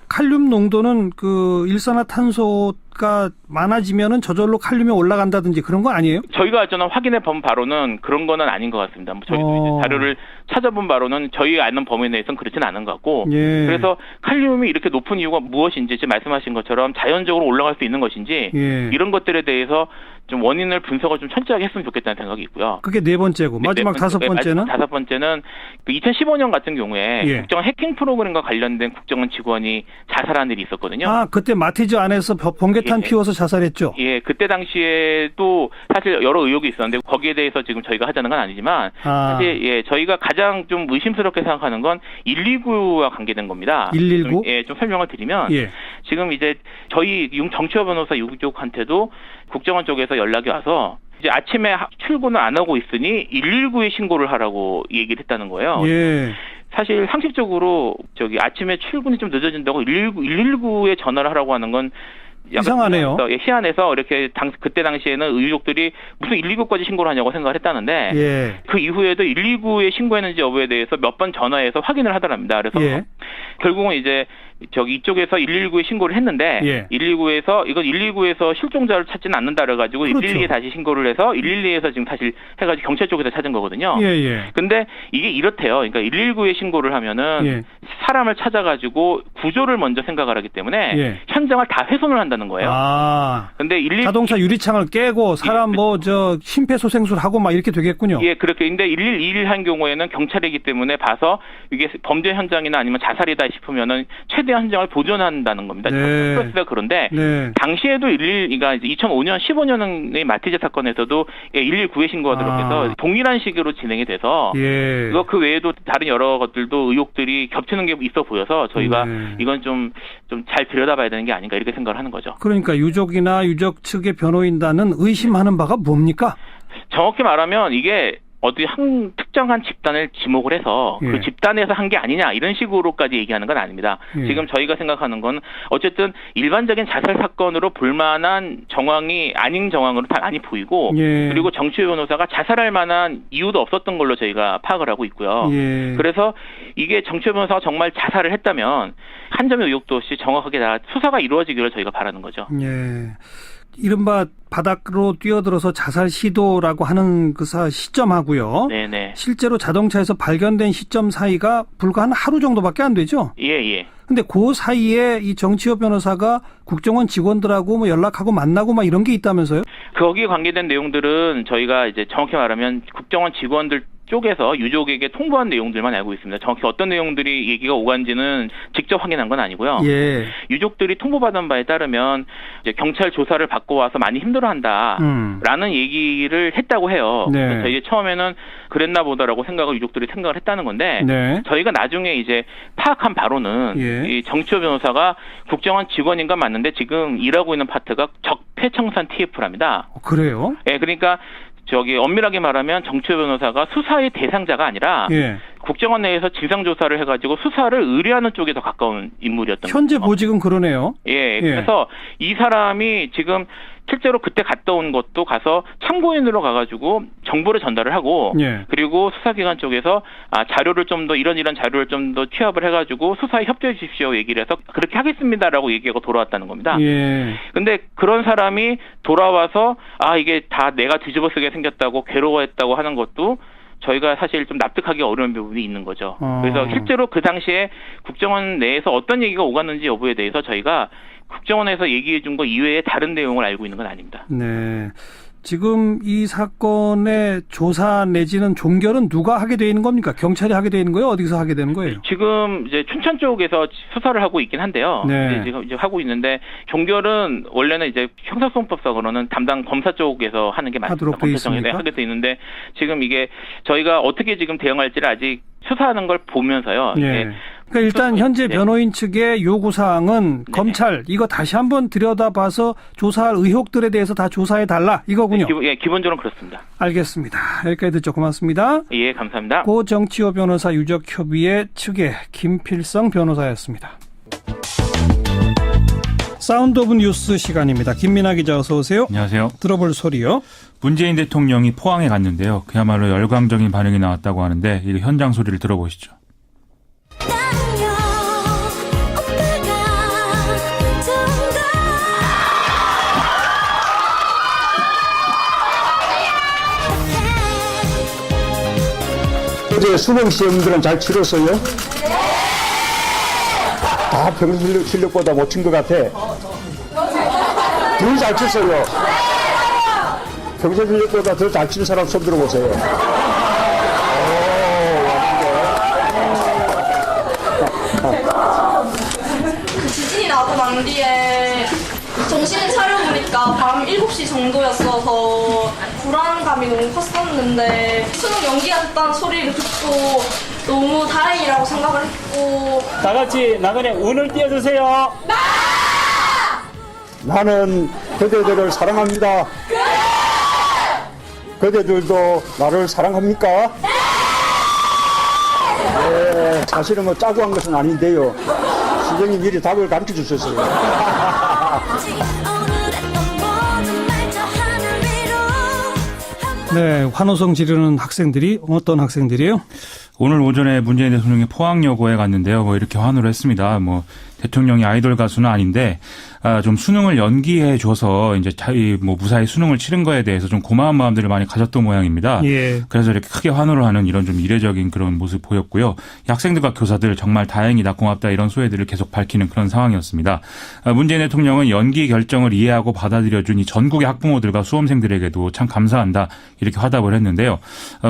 칼륨 농도는 그 일산화탄소가 많아지면은 저절로 칼륨이 올라간다든지 그런 거 아니에요? 저희가 저는 확인해 본 바로는 그런 거는 아닌 것 같습니다. 저희도 이제 자료를 찾아본 바로는 저희 아는 범위 내에서는 그렇지는 않은 것 같고, 그래서 칼륨이 이렇게 높은 이유가 무엇인지 지금 말씀하신 것처럼 자연적으로 올라갈 수 있는 것인지 이런 것들에 대해서 좀 원인을 분석을 좀 철저하게 했으면 좋겠다는 생각이 있고요. 그게 네 번째고 마지막 다섯 번째는? 다섯 번째는 그 2015년 같은 경우에 국정원 해킹 프로그램과 관련된 국정원 직원이 자살한 일이 있었거든요. 그때 마티즈 안에서 번개탄 피워서 자살했죠. 예, 그때 당시에도 사실 여러 의혹이 있었는데 거기에 대해서 지금 저희가 하자는 건 아니지만 사실 저희가 가장 좀 의심스럽게 생각하는 건 119와 관계된 겁니다. 119? 좀 설명을 드리면 지금 이제 저희 정치호 변호사 유족한테도 국정원 쪽에서 연락이 와서 이제 아침에 출근을 안 하고 있으니 119에 신고를 하라고 얘기를 했다는 거예요. 사실 상식적으로 아침에 출근이 좀 늦어진다고 119에 전화를 하라고 하는 건 이상하네요. 시안에서 이렇게 그때 당시에는 의족들이 무슨 119까지 신고를 하냐고 생각을 했다는데 그 이후에도 119에 신고했는지 여부에 대해서 몇 번 전화해서 확인을 하더랍니다. 그래서 결국은 이제 이쪽에서 119에 신고를 했는데 119에서 이건 119에서 실종자를 찾지는 않는다 그래가지고 112에 다시 신고를 해서 112에서 지금 다시 해가지고 경찰 쪽에서 찾은 거거든요. 근데 이게 이렇대요. 그러니까 119에 신고를 하면은 사람을 찾아가지고 구조를 먼저 생각을 하기 때문에 현장을 다 훼손을 한다는 거예요. 근데 자동차 유리창을 깨고 사람 심폐소생술 하고 막 이렇게 되겠군요. 예, 그렇게. 근데 111 한 경우에는 경찰이기 때문에 봐서 이게 범죄 현장이나 아니면 자살이다 싶으면은 최대한 현장을 보존한다는 겁니다. 그런데 당시에도 112가 2005년, 15년의 마티즈 사건에서도 119에 신고가 들어가서 동일한 시기로 진행이 돼서 그 외에도 다른 여러 것들도 의혹들이 겹치는 게 있어 보여서 저희가 이건 좀 잘 들여다봐야 되는 게 아닌가 이렇게 생각을 하는 거죠. 그러니까 유족이나 유족 측의 변호인단은 의심하는 바가 뭡니까? 정확히 말하면 이게 어디 한 특정한 집단을 지목을 해서 그 집단에서 한 게 아니냐 이런 식으로까지 얘기하는 건 아닙니다. 지금 저희가 생각하는 건 어쨌든 일반적인 자살 사건으로 볼만한 정황이 아닌 정황으로 다 많이 보이고 그리고 정치호 변호사가 자살할 만한 이유도 없었던 걸로 저희가 파악을 하고 있고요. 그래서 이게 정치호 변호사가 정말 자살을 했다면 한 점의 의혹도 없이 정확하게 수사가 이루어지기를 저희가 바라는 거죠. 이른바 바닥으로 뛰어들어서 자살 시도라고 하는 그 시점하고요. 실제로 자동차에서 발견된 시점 사이가 불과 한 하루 정도밖에 안 되죠? 근데 그 사이에 이 정치호 변호사가 국정원 직원들하고 연락하고 만나고 이런 게 있다면서요? 거기에 관계된 내용들은 저희가 이제 정확히 말하면 국정원 직원들 쪽에서 유족에게 통보한 내용들만 알고 있습니다. 정확히 어떤 내용들이 얘기가 오간지는 직접 확인한 건 아니고요. 예. 유족들이 통보받은 바에 따르면 이제 경찰 조사를 받고 와서 많이 힘들어한다라는 얘기를 했다고 해요. 네. 그래서 이제 처음에는 그랬나 보다라고 유족들이 생각을 했다는 건데 네. 저희가 나중에 이제 파악한 바로는 예. 이 정치호 변호사가 국정원 직원인 건 맞는데 지금 일하고 있는 파트가 적폐청산 TF랍니다. 그래요? 예, 그러니까 엄밀하게 말하면 정치호 변호사가 수사의 대상자가 아니라 예. 국정원 내에서 진상조사를 해가지고 수사를 의뢰하는 쪽에 더 가까운 인물이었던 거죠. 현재 보직은 그러네요. 예, 그래서 이 사람이 지금 실제로 그때 갔다 온 것도 가서 참고인으로 가가지고 정보를 전달을 하고 예. 그리고 수사기관 쪽에서 자료를 좀 더 이런 자료를 좀 더 취합을 해가지고 수사에 협조해 주십시오 얘기를 해서 그렇게 하겠습니다라고 얘기하고 돌아왔다는 겁니다. 예. 근데 그런 사람이 돌아와서 이게 다 내가 뒤집어 쓰게 생겼다고 괴로워했다고 하는 것도 저희가 사실 좀 납득하기 어려운 부분이 있는 거죠. 그래서 실제로 그 당시에 국정원 내에서 어떤 얘기가 오갔는지 여부에 대해서 저희가 국정원에서 얘기해 준 거 이외에 다른 내용을 알고 있는 건 아닙니다. 네. 지금 이 사건의 조사 내지는 종결은 누가 하게 되어 있는 겁니까? 경찰이 하게 되어 있는 거예요? 어디서 하게 되는 거예요? 지금 이제 춘천 쪽에서 수사를 하고 있긴 한데요. 네. 지금 이제 하고 있는데 종결은 원래는 이제 형사소송법상으로는 담당 검사 쪽에서 하는 게 맞습니다. 하도록 돼 있습니까? 하게 돼 있는데 지금 이게 저희가 어떻게 지금 대응할지를 아직 수사하는 걸 보면서요. 네. 그러니까 일단 현재 변호인 측의 요구사항은 검찰 이거 다시 한번 들여다봐서 조사할 의혹들에 대해서 다 조사해달라 이거군요. 기본적으로 그렇습니다. 알겠습니다. 여기까지 듣죠. 고맙습니다. 예, 감사합니다. 고 정치호 변호사 유족협의회 측의 김필성 변호사였습니다. 사운드 오브 뉴스 시간입니다. 김민아 기자 어서 오세요. 안녕하세요. 들어볼 소리요. 문재인 대통령이 포항에 갔는데요. 그야말로 열광적인 반응이 나왔다고 하는데 이 현장 소리를 들어보시죠. 어제 수능 시험들은 잘 치렀어요? 다 평소 실력보다 못 친 것 같아. 더 잘 쳤어요. 평소 실력보다 더 잘 친 사람 손 들어보세요. 지진이 나고 난 뒤에 정신을 차려보니까 밤 7시 정도였어서 불안감이 너무 컸었는데 수능 연기가 됐다는 소리를 듣고 너무 다행이라고 생각을 했고 다 같이 나그네 운을 띄워주세요. 나는 그대들을 사랑합니다. 그대들도 나를 사랑합니까? 네, 사실은 뭐 짜고 한 것은 아닌데요. 시장님 미리 답을 가르쳐 주셨어요. 네, 환호성 지르는 학생들이 어떤 학생들이에요? 오늘 오전에 문재인 대통령이 포항여고에 갔는데요. 이렇게 환호를 했습니다. 대통령이 아이돌 가수는 아닌데 좀 수능을 연기해 줘서 이제 무사히 수능을 치른 거에 대해서 좀 고마운 마음들을 많이 가졌던 모양입니다. 예. 그래서 이렇게 크게 환호를 하는 이런 좀 이례적인 그런 모습 보였고요. 학생들과 교사들 정말 다행이다, 고맙다 이런 소회들을 계속 밝히는 그런 상황이었습니다. 문재인 대통령은 연기 결정을 이해하고 받아들여준 이 전국의 학부모들과 수험생들에게도 참 감사한다 이렇게 화답을 했는데요.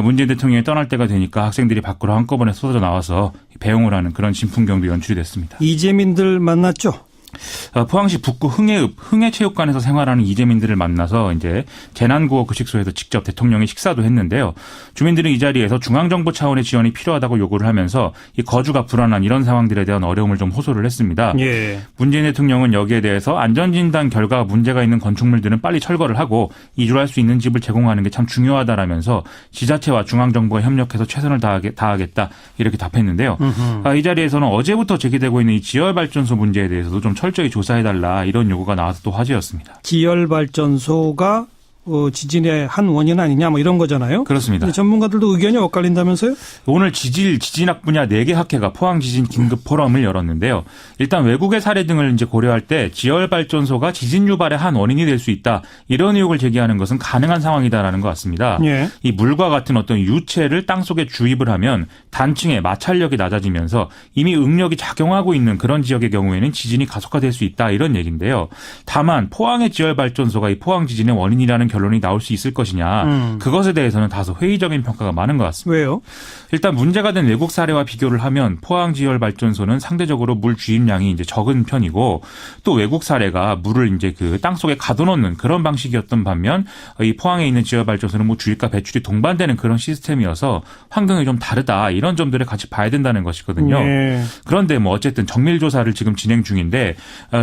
문재인 대통령이 떠날 때가 되니까 학생들이 밖으로 한꺼번에 쏟아져 나와서 배웅을 하는 그런 진풍경도 연출이 됐습니다. 이재민들 만났죠? 포항시 북구 흥해체육관에서 생활하는 이재민들을 만나서 이제 재난구호 급식소에서 직접 대통령이 식사도 했는데요. 주민들은 이 자리에서 중앙정부 차원의 지원이 필요하다고 요구를 하면서 이 거주가 불안한 이런 상황들에 대한 어려움을 좀 호소를 했습니다. 예. 문재인 대통령은 여기에 대해서 안전진단 결과 문제가 있는 건축물들은 빨리 철거를 하고 이주할 수 있는 집을 제공하는 게 참 중요하다라면서 지자체와 중앙정부가 협력해서 최선을 다하겠다 이렇게 답했는데요. 이 자리에서는 어제부터 제기되고 있는 이 지열발전소 문제에 대해서도 좀 철저히 조사해달라 이런 요구가 나와서 또 화제였습니다. 지열발전소가 지진의 한 원인 아니냐 이런 거잖아요. 그렇습니다. 전문가들도 의견이 엇갈린다면서요? 오늘 지진학 분야 4개 학회가 포항 지진 긴급 포럼을 열었는데요. 일단 외국의 사례 등을 이제 고려할 때 지열발전소가 지진 유발의 한 원인이 될 수 있다. 이런 의혹을 제기하는 것은 가능한 상황이다라는 것 같습니다. 예. 이 물과 같은 어떤 유체를 땅속에 주입을 하면 단층의 마찰력이 낮아지면서 이미 응력이 작용하고 있는 그런 지역의 경우에는 지진이 가속화될 수 있다. 이런 얘기인데요. 다만 포항의 지열발전소가 이 포항 지진의 원인이라는 결론이 나올 수 있을 것이냐. 그것에 대해서는 다소 회의적인 평가가 많은 것 같습니다. 왜요? 일단 문제가 된 외국 사례와 비교를 하면 포항지열발전소는 상대적으로 물 주입량이 이제 적은 편이고 또 외국 사례가 물을 이제 그 땅 속에 가둬놓는 그런 방식이었던 반면 이 포항에 있는 지열발전소는 뭐 주입과 배출이 동반되는 그런 시스템이어서 환경이 좀 다르다. 이런 점들을 같이 봐야 된다는 것이거든요. 네. 그런데 뭐 어쨌든 정밀 조사를 지금 진행 중인데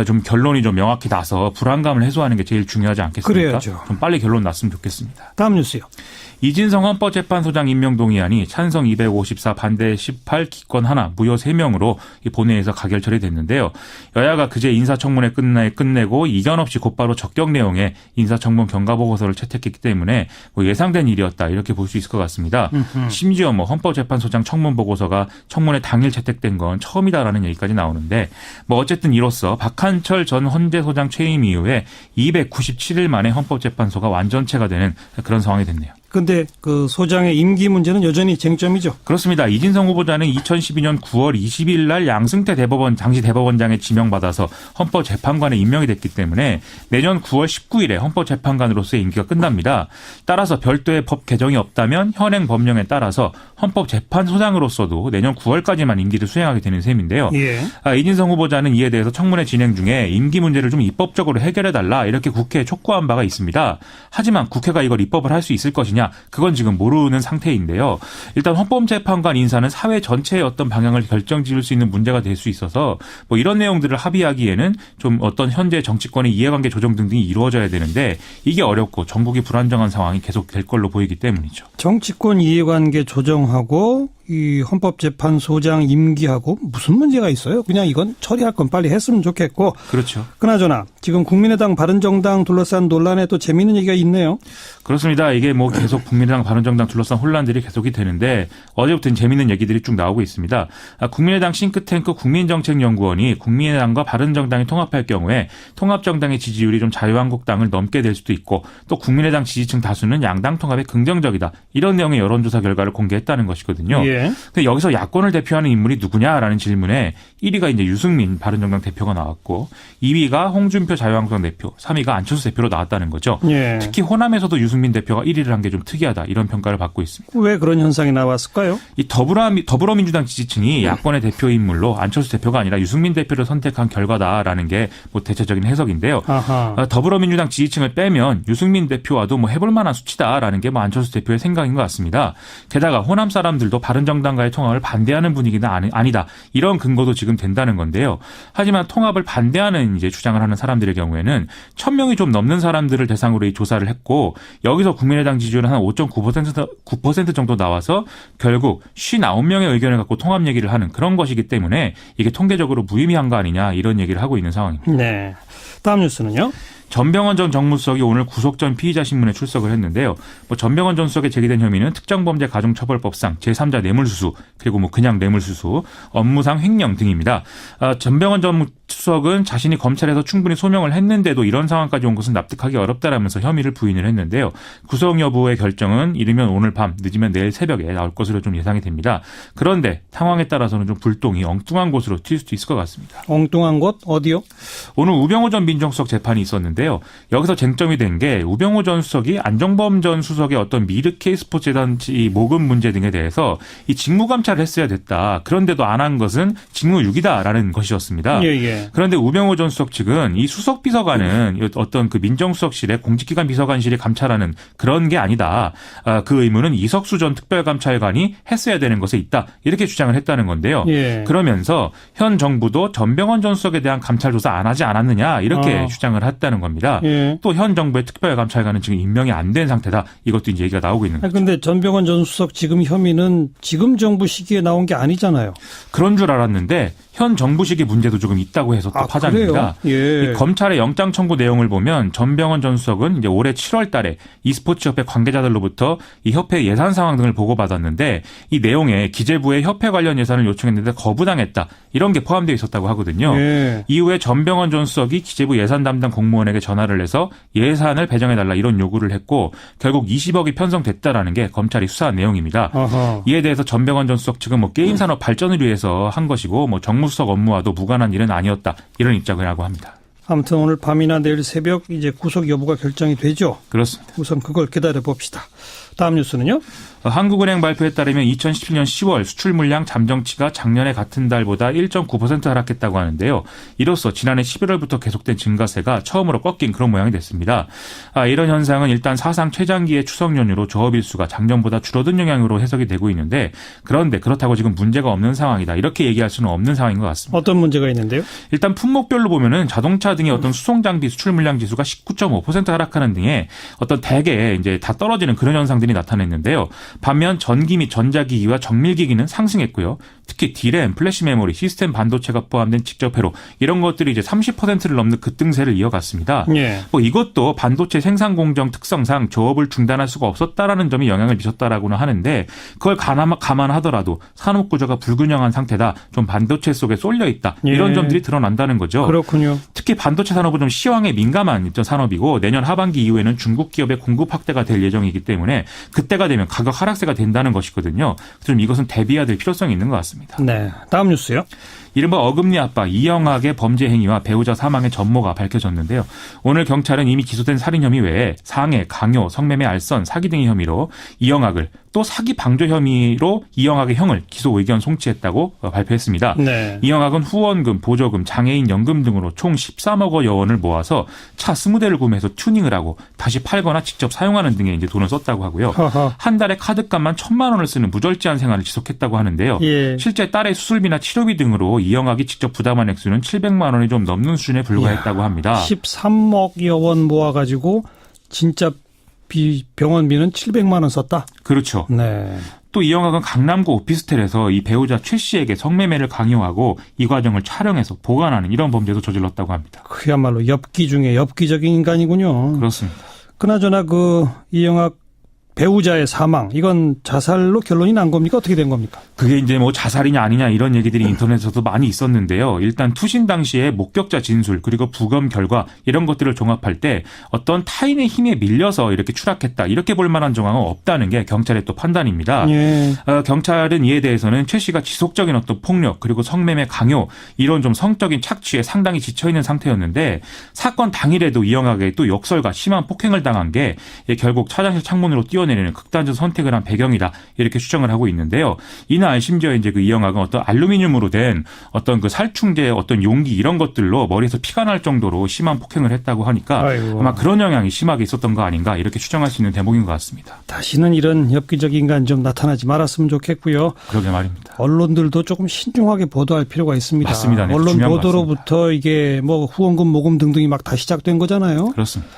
좀 결론이 좀 명확히 나서 불안감을 해소하는 게 제일 중요하지 않겠습니까? 그래야죠. 좀 빨리 결론 났으면 좋겠습니다. 다음 뉴스요. 이진성 헌법재판소장 임명 동의안이 찬성 254, 반대 18, 기권 하나, 무효 3명으로 본회의에서 가결 처리됐는데요. 여야가 그제 인사청문회 끝내고 이견 없이 곧바로 적격 내용의 인사청문 경과보고서를 채택했기 때문에 뭐 예상된 일이었다 이렇게 볼 수 있을 것 같습니다. 심지어 뭐 헌법재판소장 청문보고서가 청문회 당일 채택된 건 처음이다라는 얘기까지 나오는데 뭐 어쨌든 이로써 박한철 전 헌재소장 퇴임 이후에 297일 만에 헌법재판소가 완전체가 되는 그런 상황이 됐네요. 그런데 그 소장의 임기 문제는 여전히 쟁점이죠. 그렇습니다. 이진성 후보자는 2012년 9월 20일 날 양승태 당시 대법원장에 지명받아서 헌법재판관에 임명이 됐기 때문에 내년 9월 19일에 헌법재판관으로서의 임기가 끝납니다. 따라서 별도의 법 개정이 없다면 현행 법령에 따라서 헌법재판소장으로서도 내년 9월까지만 임기를 수행하게 되는 셈인데요. 예. 이진성 후보자는 이에 대해서 청문회 진행 중에 임기 문제를 좀 입법적으로 해결해달라 이렇게 국회에 촉구한 바가 있습니다. 하지만 국회가 이걸 입법을 할 수 있을 것이냐? 그건 지금 모르는 상태인데요. 일단 헌법재판관 인사는 사회 전체의 어떤 방향을 결정지을 수 있는 문제가 될 수 있어서 뭐 이런 내용들을 합의하기에는 좀 어떤 현재 정치권의 이해관계 조정 등등이 이루어져야 되는데 이게 어렵고 전국이 불안정한 상황이 계속될 걸로 보이기 때문이죠. 정치권 이해관계 조정하고 이 헌법재판소장 임기하고 무슨 문제가 있어요? 그냥 이건 처리할 건 빨리 했으면 좋겠고. 그렇죠. 그나저나 지금 국민의당 바른정당 둘러싼 논란에 또 재미있는 얘기가 있네요. 그렇습니다. 이게 뭐 계속 국민의당 바른정당 둘러싼 혼란들이 계속이 되는데 어제부터는 재미있는 얘기들이 쭉 나오고 있습니다. 국민의당 싱크탱크 국민정책연구원이 국민의당과 바른정당이 통합할 경우에 통합정당의 지지율이 좀 자유한국당을 넘게 될 수도 있고 또 국민의당 지지층 다수는 양당 통합에 긍정적이다. 이런 내용의 여론조사 결과를 공개했다는 것이거든요. 예. 근데 여기서 야권을 대표하는 인물이 누구냐라는 질문에 1위가 이제 유승민 바른정당 대표가 나왔고 2위가 홍준표 자유한국당 대표, 3위가 안철수 대표로 나왔다는 거죠. 예. 특히 호남에서도 유승민 대표가 1위를 한 게 좀 특이하다 이런 평가를 받고 있습니다. 왜 그런 현상이 나왔을까요? 이 더불어민주당 지지층이 야권의 대표 인물로 안철수 대표가 아니라 유승민 대표를 선택한 결과다라는 게 뭐 대체적인 해석인데요. 더불어민주당 지지층을 빼면 유승민 대표와도 뭐 해볼 만한 수치다라는 게 뭐 안철수 대표의 생각인 것 같습니다. 게다가 호남 사람들도 바른정당과의 통합을 반대하는 분위기는 아니다. 이런 근거도 지금 된다는 건데요. 하지만 통합을 반대하는 이제 주장을 하는 사람들의 경우에는 1,000명이 좀 넘는 사람들을 대상으로 이 조사를 했고 여기서 국민의당 지지율은 한 5.9% 정도 나와서 결국 59명의 의견을 갖고 통합 얘기를 하는 그런 것이기 때문에 이게 통계적으로 무의미한 거 아니냐 이런 얘기를 하고 있는 상황입니다. 네. 다음 뉴스는요? 전병헌 전 정무수석이 오늘 구속 전 피의자 신문에 출석을 했는데요. 뭐 전병헌 전 수석에 제기된 혐의는 특정범죄 가중처벌법상 제3자 뇌물수수 그리고 뭐 그냥 뇌물수수, 업무상 횡령 등입니다. 전병헌 전 수석은 자신이 검찰에서 충분히 소명을 했는데도 이런 상황까지 온 것은 납득하기 어렵다라면서 혐의를 부인을 했는데요. 구속 여부의 결정은 이르면 오늘 밤, 늦으면 내일 새벽에 나올 것으로 좀 예상이 됩니다. 그런데 상황에 따라서는 좀 불똥이 엉뚱한 곳으로 튈 수도 있을 것 같습니다. 엉뚱한 곳 어디요? 오늘 우병우 전 민정수석 재판이 있었는데 여기서 쟁점이 된 게 우병우 전 수석이 안정범 전 수석의 어떤 미르 K스포츠 재단 모금 문제 등에 대해서 이 직무감찰을 했어야 됐다. 그런데도 안 한 것은 직무유기다라는 것이었습니다. 예. 그런데 우병우 전 수석 측은 이 수석 비서관은 어떤 그 민정수석실의 공직기관 비서관실이 감찰하는 그런 게 아니다. 그 의무는 이석수 전 특별감찰관이 했어야 되는 것에 있다. 이렇게 주장을 했다는 건데요. 예. 그러면서 현 정부도 전병헌 전 수석에 대한 감찰 조사 안 하지 않았느냐 이렇게 주장을 했다는 겁니다. 예. 또 현 정부의 특별감찰관은 지금 임명이 안 된 상태다. 이것도 이제 얘기가 나오고 있는 거죠. 그런데 전병헌 전 수석 지금 혐의는 지금 정부 시기에 나온 게 아니잖아요. 그런 줄 알았는데 현 정부식의 문제도 조금 있다고 해서 또 파장입니다. 예. 검찰의 영장 청구 내용을 보면 전병헌 전 수석은 이제 올해 7월 달에 e스포츠 협회 관계자들로부터 이 협회 예산 상황 등을 보고받았는데 이 내용에 기재부에 협회 관련 예산을 요청했는데 거부당했다. 이런 게 포함되어 있었다고 하거든요. 예. 이후에 전병헌 전 수석이 기재부 예산 담당 공무원에게 전화를 해서 예산을 배정해달라 이런 요구를 했고 결국 20억이 편성됐다라는 게 검찰이 수사한 내용입니다. 어허. 이에 대해서 전병헌 전 수석 측은 뭐 게임 산업 발전을 위해서 한 것이고 뭐 정무수석 업무와도 무관한 일은 아니었다. 이런 입장을 하고 합니다. 아무튼 오늘 밤이나 내일 새벽 이제 구속 여부가 결정이 되죠. 그렇습니다. 우선 그걸 기다려 봅시다. 다음 뉴스는요? 한국은행 발표에 따르면 2017년 10월 수출 물량 잠정치가 작년의 같은 달보다 1.9% 하락했다고 하는데요. 이로써 지난해 11월부터 계속된 증가세가 처음으로 꺾인 그런 모양이 됐습니다. 이런 현상은 일단 사상 최장기의 추석 연휴로 조업 일수가 작년보다 줄어든 영향으로 해석이 되고 있는데 그런데 그렇다고 지금 문제가 없는 상황이다. 이렇게 얘기할 수는 없는 상황인 것 같습니다. 어떤 문제가 있는데요? 일단 품목별로 보면은 자동차 등의 어떤 수송장비 수출 물량 지수가 19.5% 하락하는 등의 어떤 대개 이제 다 떨어지는 그런 현상들이 나타냈는데요. 반면 전기 및 전자기기와 정밀기기는 상승했고요. 특히 D램, 플래시 메모리, 시스템 반도체가 포함된 직접 회로 이런 것들이 이제 30%를 넘는 급등세를 이어갔습니다. 예. 이것도 반도체 생산 공정 특성상 조업을 중단할 수가 없었다라는 점이 영향을 미쳤다라고는 하는데 그걸 감안하더라도 산업 구조가 불균형한 상태다. 좀 반도체 속에 쏠려 있다. 이런 점들이 드러난다는 거죠. 그렇군요. 특히 반도체 산업은 좀 시황에 민감한 산업이고 내년 하반기 이후에는 중국 기업의 공급 확대가 될 예정이기 때문에 그때가 되면 가격 하락세가 된다는 것이거든요. 좀 이것은 대비해야 될 필요성이 있는 것 같습니다. 네, 다음 뉴스요. 이른바 어금니 압박 이영학의 범죄 행위와 배우자 사망의 전모가 밝혀졌는데요. 오늘 경찰은 이미 기소된 살인 혐의 외에 상해, 강요, 성매매, 알선, 사기 등의 혐의로 이영학을 또 사기 방조 혐의로 이영학의 형을 기소 의견 송치했다고 발표했습니다. 네. 이영학은 후원금, 보조금, 장애인 연금 등으로 총 13억여 원을 모아서 차 20대를 구매해서 튜닝을 하고 다시 팔거나 직접 사용하는 등의 이제 돈을 썼다고 하고요. 한 달에 카드값만 1,000만 원을 쓰는 무절제한 생활을 지속했다고 하는데요. 예. 실제 딸의 수술비나 치료비 등으로 이영학이 직접 부담한 액수는 700만 원이 좀 넘는 수준에 불과했다고 합니다. 13억여 원 모아가지고 진짜 병원비는 700만 원 썼다? 그렇죠. 네. 또 이영학은 강남구 오피스텔에서 이 배우자 최 씨에게 성매매를 강요하고 이 과정을 촬영해서 보관하는 이런 범죄도 저질렀다고 합니다. 그야말로 엽기 중에 엽기적인 인간이군요. 그렇습니다. 그나저나 이영학 배우자의 사망, 이건 자살로 결론이 난 겁니까? 어떻게 된 겁니까? 그게 이제 자살이냐 아니냐 이런 얘기들이 인터넷에서도 많이 있었는데요. 일단 투신 당시에 목격자 진술 그리고 부검 결과 이런 것들을 종합할 때 어떤 타인의 힘에 밀려서 이렇게 추락했다 이렇게 볼 만한 정황은 없다는 게 경찰의 또 판단입니다. 예. 경찰은 이에 대해서는 최 씨가 지속적인 어떤 폭력 그리고 성매매 강요 이런 좀 성적인 착취에 상당히 지쳐있는 상태였는데 사건 당일에도 이영학에 또 역설과 심한 폭행을 당한 게 결국 차장실 창문으로 뛰어내리는 극단적 선택을 한 배경이다 이렇게 추정을 하고 있는데요. 이날 심지어 이제 이영학은 어떤 알루미늄으로 된 어떤 살충제 어떤 용기 이런 것들로 머리에서 피가 날 정도로 심한 폭행을 했다고 하니까 아이고. 아마 그런 영향이 심하게 있었던 거 아닌가 이렇게 추정할 수 있는 대목인 것 같습니다. 다시는 이런 엽기적인 인간 좀 나타나지 말았으면 좋겠고요. 그러게 말입니다. 언론들도 조금 신중하게 보도할 필요가 있습니다. 맞습니다. 네, 언론 보도로부터 이게 후원금 모금 등등이 막 다 시작된 거잖아요. 그렇습니다.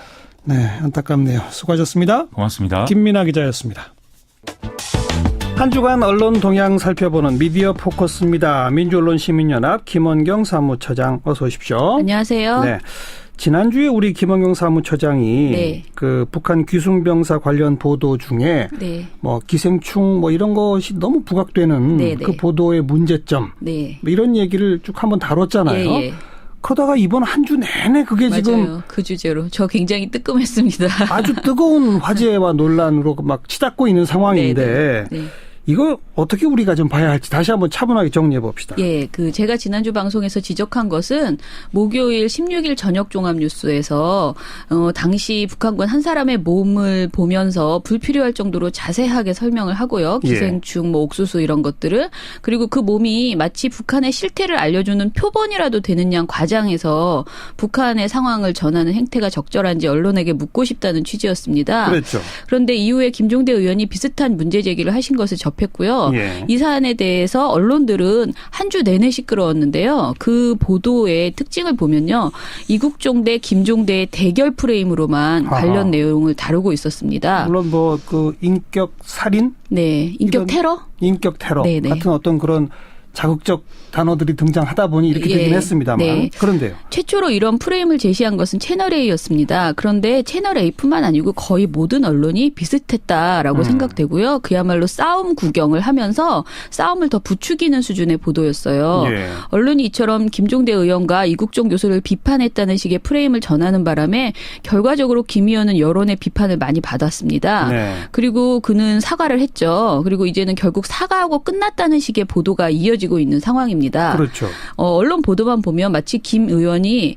네, 안타깝네요. 수고하셨습니다. 고맙습니다. 김민아 기자였습니다. 한 주간 언론 동향 살펴보는 미디어 포커스입니다. 민주언론시민연합 김원경 사무처장 어서 오십시오. 안녕하세요. 네. 지난주에 우리 김원경 사무처장이 네. 북한 귀순병사 관련 보도 중에 네. 기생충 이런 것이 너무 부각되는 네, 그 네. 보도의 문제점 네. 이런 얘기를 쭉 한번 다뤘잖아요. 예, 예. 그러다가 이번 한 주 내내 그게 맞아요. 지금 그 주제로 저 굉장히 뜨끔했습니다. 아주 뜨거운 화제와 논란으로 막 치닫고 있는 상황인데 네, 네. 네. 이거 어떻게 우리가 좀 봐야 할지 다시 한번 차분하게 정리해 봅시다. 예, 제가 지난주 방송에서 지적한 것은 목요일 16일 저녁 종합 뉴스에서 당시 북한군 한 사람의 몸을 보면서 불필요할 정도로 자세하게 설명을 하고요. 기생충, 옥수수 이런 것들을 그리고 그 몸이 마치 북한의 실태를 알려주는 표본이라도 되는 양 과장해서 북한의 상황을 전하는 행태가 적절한지 언론에게 묻고 싶다는 취지였습니다. 그렇죠. 그런데 이후에 김종대 의원이 비슷한 문제 제기를 하신 것을 접했고요. 예. 이 사안에 대해서 언론들은 한 주 내내 시끄러웠는데요. 그 보도의 특징을 보면요. 이국종 대 김종대의 대결 프레임으로만 관련 내용을 다루고 있었습니다. 물론 인격 살인? 네. 인격 테러? 인격 테러 네네. 같은 어떤 그런 자극적 단어들이 등장하다 보니 이렇게 되긴 했습니다만. 네. 그런데요. 최초로 이런 프레임을 제시한 것은 채널A였습니다. 그런데 채널A뿐만 아니고 거의 모든 언론이 비슷했다라고 생각되고요. 그야말로 싸움 구경을 하면서 싸움을 더 부추기는 수준의 보도였어요. 예. 언론이 이처럼 김종대 의원과 이국종 교수를 비판했다는 식의 프레임을 전하는 바람에 결과적으로 김 의원은 여론의 비판을 많이 받았습니다. 네. 그리고 그는 사과를 했죠. 그리고 이제는 결국 사과하고 끝났다는 식의 보도가 이어지고 이어지고 있는 상황입니다. 그렇죠. 언론 보도만 보면 마치 김 의원이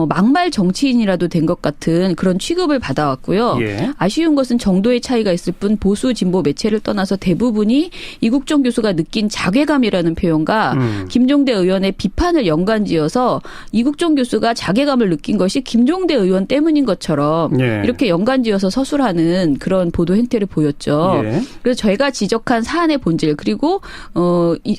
막말 정치인이라도 된 것 같은 그런 취급을 받아왔고요. 예. 아쉬운 것은 정도의 차이가 있을 뿐 보수 진보 매체를 떠나서 대부분이 이국종 교수가 느낀 자괴감이라는 표현과 김종대 의원의 비판을 연관지어서 이국종 교수가 자괴감을 느낀 것이 김종대 의원 때문인 것처럼 예. 이렇게 연관지어서 서술하는 그런 보도 행태를 보였죠. 예. 그래서 저희가 지적한 사안의 본질 그리고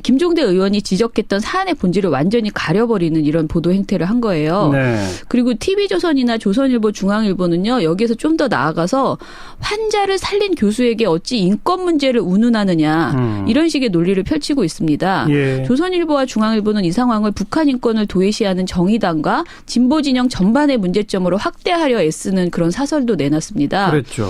김종대 의원이 지적했던 사안의 본질을 완전히 가려버리는 이런 보도 행태를 한 거예요. 네. 그리고 TV조선이나 조선일보, 중앙일보는요. 여기에서 좀 더 나아가서 환자를 살린 교수에게 어찌 인권 문제를 운운하느냐 이런 식의 논리를 펼치고 있습니다. 예. 조선일보와 중앙일보는 이 상황을 북한 인권을 도외시하는 정의당과 진보 진영 전반의 문제점으로 확대하려 애쓰는 그런 사설도 내놨습니다. 그렇죠.